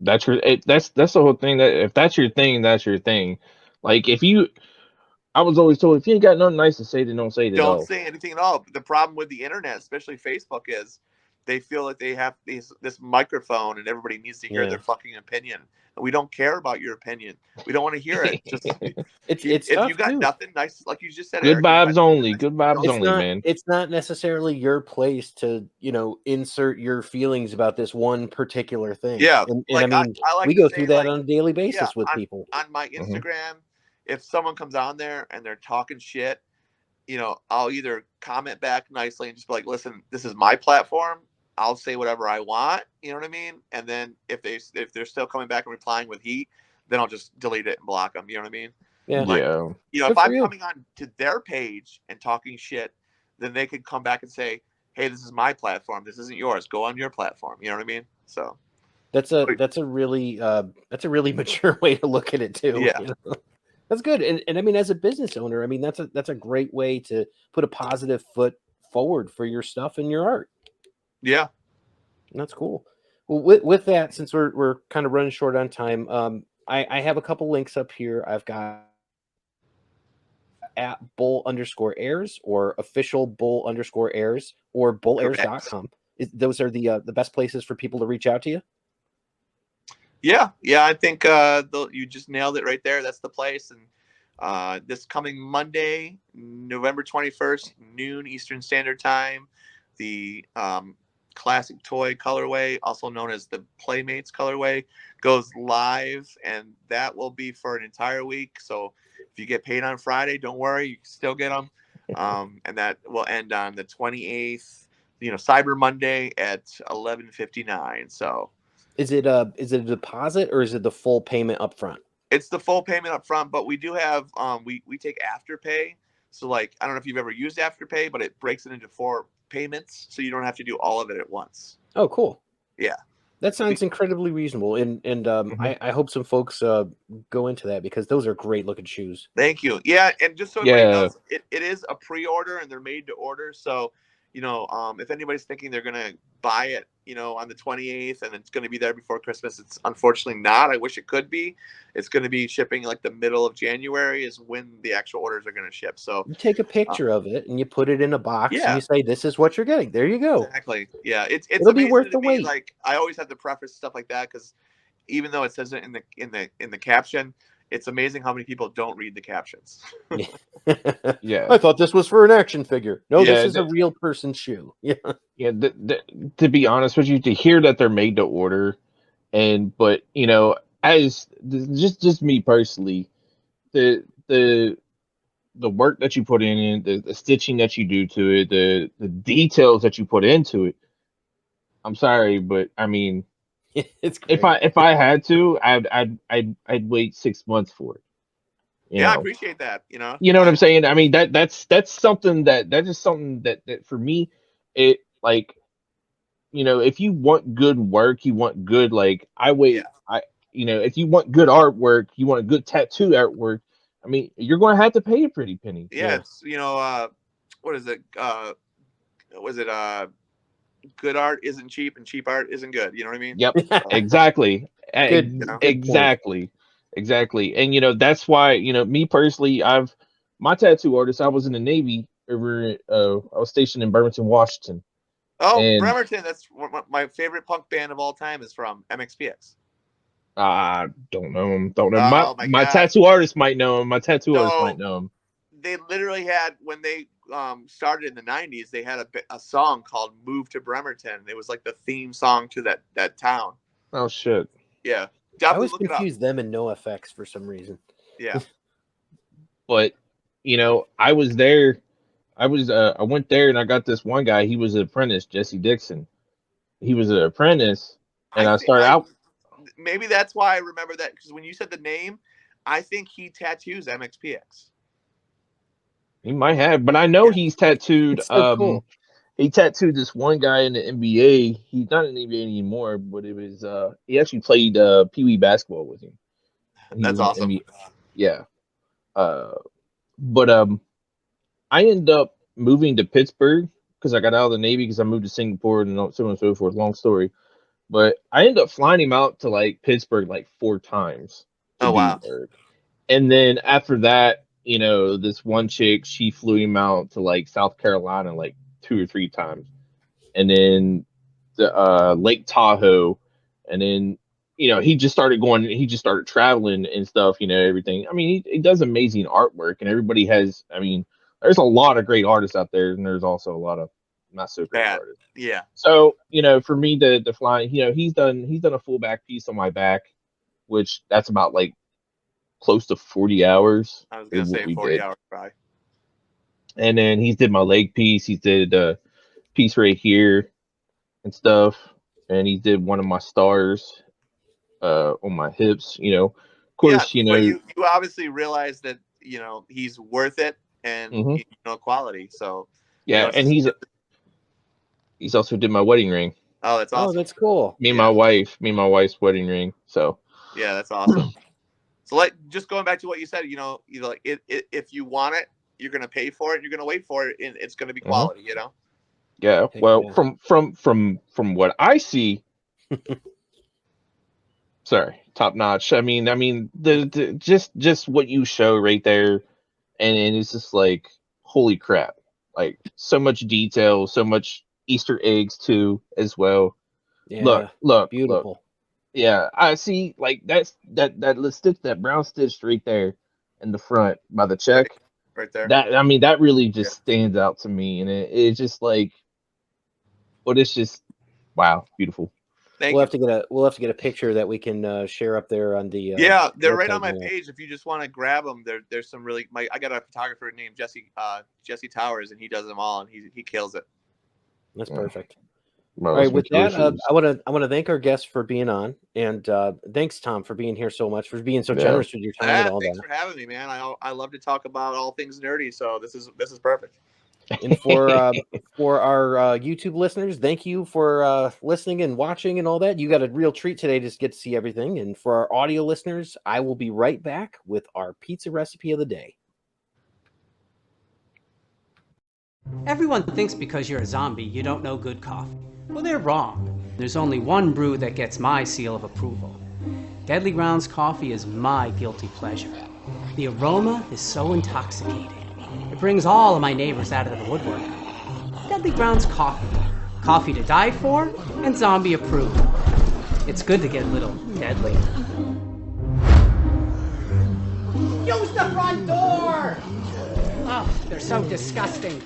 that's the whole thing. That if that's your thing, that's your thing. I was always told, if you ain't got nothing nice to say, then don't say it at all. Don't say anything at all. The problem with the internet, especially Facebook, is they feel like they have this microphone and everybody needs to hear their fucking opinion. And we don't care about your opinion. We don't want to hear it. Just if you got nothing nice, like you just said, good Eric, vibes only. Good vibes only, man. It's not necessarily your place to insert your feelings about this one particular thing. Yeah, and I mean, we go through that on a daily basis with people on my Instagram. If someone comes on there and they're talking shit, I'll either comment back nicely and just be like, listen, this is my platform. I'll say whatever I want. You know what I mean? And then if they're still coming back and replying with heat, then I'll just delete it and block them. You know what I mean? Yeah. If I'm coming on to their page and talking shit, then they could come back and say, hey, this is my platform. This isn't yours. Go on your platform. You know what I mean? So that's a really mature way to look at it too. Yeah. You know? That's good. And I mean, as a business owner, I mean, that's a great way to put a positive foot forward for your stuff and your art. Yeah. That's cool. Well, with that, since we're kind of running short on time, I have a couple links up here. I've got at bull_airs or official bull_airs or bullairs.com. Those are the best places for people to reach out to you. Yeah. I think you just nailed it right there. That's the place. And this coming Monday, November 21st, noon Eastern Standard Time, the classic toy colorway, also known as the Playmates colorway, goes live, and that will be for an entire week. So if you get paid on Friday, don't worry, you can still get them. And that will end on the 28th, Cyber Monday at 11:59. So is it a deposit or is it the full payment up front? It's the full payment up front, but we do have we take Afterpay. So like, I don't know if you've ever used Afterpay, but it breaks it into 4 payments, so you don't have to do all of it at once. Oh, cool. Yeah. That sounds incredibly reasonable, and I hope some folks go into that because those are great looking shoes. Thank you. Yeah, and just so everybody knows, it is a pre-order and they're made to order. So, if anybody's thinking they're gonna buy it, on the 28th and it's gonna be there before Christmas, it's unfortunately not. I wish it could be. It's gonna be shipping like the middle of January is when the actual orders are gonna ship. So you take a picture of it and you put it in a box yeah. and you say, "This is what you're getting." There you go. Exactly. Yeah, it's It'll be worth the me. wait. Like, I always have to preface stuff like that because even though it says it in the caption, it's amazing how many people don't read the captions. Yeah. I thought this was for an action figure. No, this is a real person's shoe. Yeah. Yeah. To be honest with you, to hear that they're made to order, but as just me personally, the work that you put in, the stitching that you do to it, the details that you put into it. I'm sorry, but I mean, it's great. if I had to, I'd wait 6 months for it. I appreciate that. You know what I'm saying? I mean, that's something that is something that for me, it like, if you want good work, you want good, like, I wait. If you want good artwork, you want a good tattoo artwork. I mean, you're going to have to pay a pretty penny. Yeah. It's what is it? Was it good art isn't cheap and cheap art isn't good. You know what I mean? Yep. Exactly. Exactly. And that's why, me personally, my tattoo artist, I was in the Navy over I was stationed in Bremerton, Washington. Oh, Bremerton, that's my favorite punk band of all time is from MXPX. I don't know him. Don't know. Oh, my tattoo artist might know him. My tattoo artist might know him. They literally had, when they started in the 90s, they had a song called Move to Bremerton. It was like the theme song to that town. Oh, shit. Yeah. I always confused them and NoFX for some reason. Yeah. But, I was there. I went there and I got this one guy. He was an apprentice, Jesse Dixon. He was an apprentice. And I started out. Maybe that's why I remember that, because when you said the name, I think he tattoos MXPX. He might have, but I know he's tattooed. So cool. He tattooed this one guy in the NBA. He's not in the NBA anymore, but it was he actually played Pee Wee basketball with him. That's awesome. Yeah. But I ended up moving to Pittsburgh because I got out of the Navy because I moved to Singapore and so on and so forth. Long story. But I ended up flying him out to like Pittsburgh like 4 times. Oh, wow. And then after that, this one chick, she flew him out to like South Carolina like 2 or 3 times. And then the Lake Tahoe. And then, he just started traveling and stuff, everything. I mean, he does amazing artwork, and everybody has, I mean, there's a lot of great artists out there, and there's also a lot of not so great artists. Yeah. So, for me to fly, he's done a full back piece on my back, which that's about like close to 40 hours. I was gonna say 40 hours probably. And then he's did my leg piece. He did a piece right here and stuff, and he did one of my stars on my hips. Of course, But you obviously realize that he's worth it and quality. So and He's also did my wedding ring. Oh, that's awesome. Oh, that's cool. Me and my wife's wedding ring. So yeah, that's awesome. So like just going back to what you said, you know, like if you want it, you're gonna pay for it. You're gonna wait for it, and it's gonna be quality. You know. Yeah. Well, from what I see, sorry, top notch. I mean, the just what you show right there, and it's just like holy crap, like so much detail, so much Easter eggs too as well. Yeah. Look. Beautiful. Yeah, I see. Like that stitch, that brown stitch right there in the front by the check. Right there. That really just stands out to me, and it's just like, but it's just wow, beautiful. We'll have to get a picture that we can share up there on the. Yeah, they're right on my page. If you just want to grab them, there's some really. I got a photographer named Jesse Towers, and he does them all, and he kills it. That's perfect. All right, with that, I want to thank our guests for being on, and thanks, Thom, for being here so much, for being so generous with your time and all thanks that. Thanks for having me, man. I love to talk about all things nerdy, so this is perfect. And for our YouTube listeners, thank you for listening and watching and all that. You got a real treat today to get to see everything. And for our audio listeners, I will be right back with our pizza recipe of the day. Everyone thinks because you're a zombie, you don't know good coffee. Well, they're wrong. There's only one brew that gets my seal of approval. Deadly Grounds coffee is my guilty pleasure. The aroma is so intoxicating. It brings all of my neighbors out of the woodwork. Deadly Grounds coffee. Coffee to die for and zombie approved. It's good to get a little deadly. Use the front door! Oh, they're so disgusting.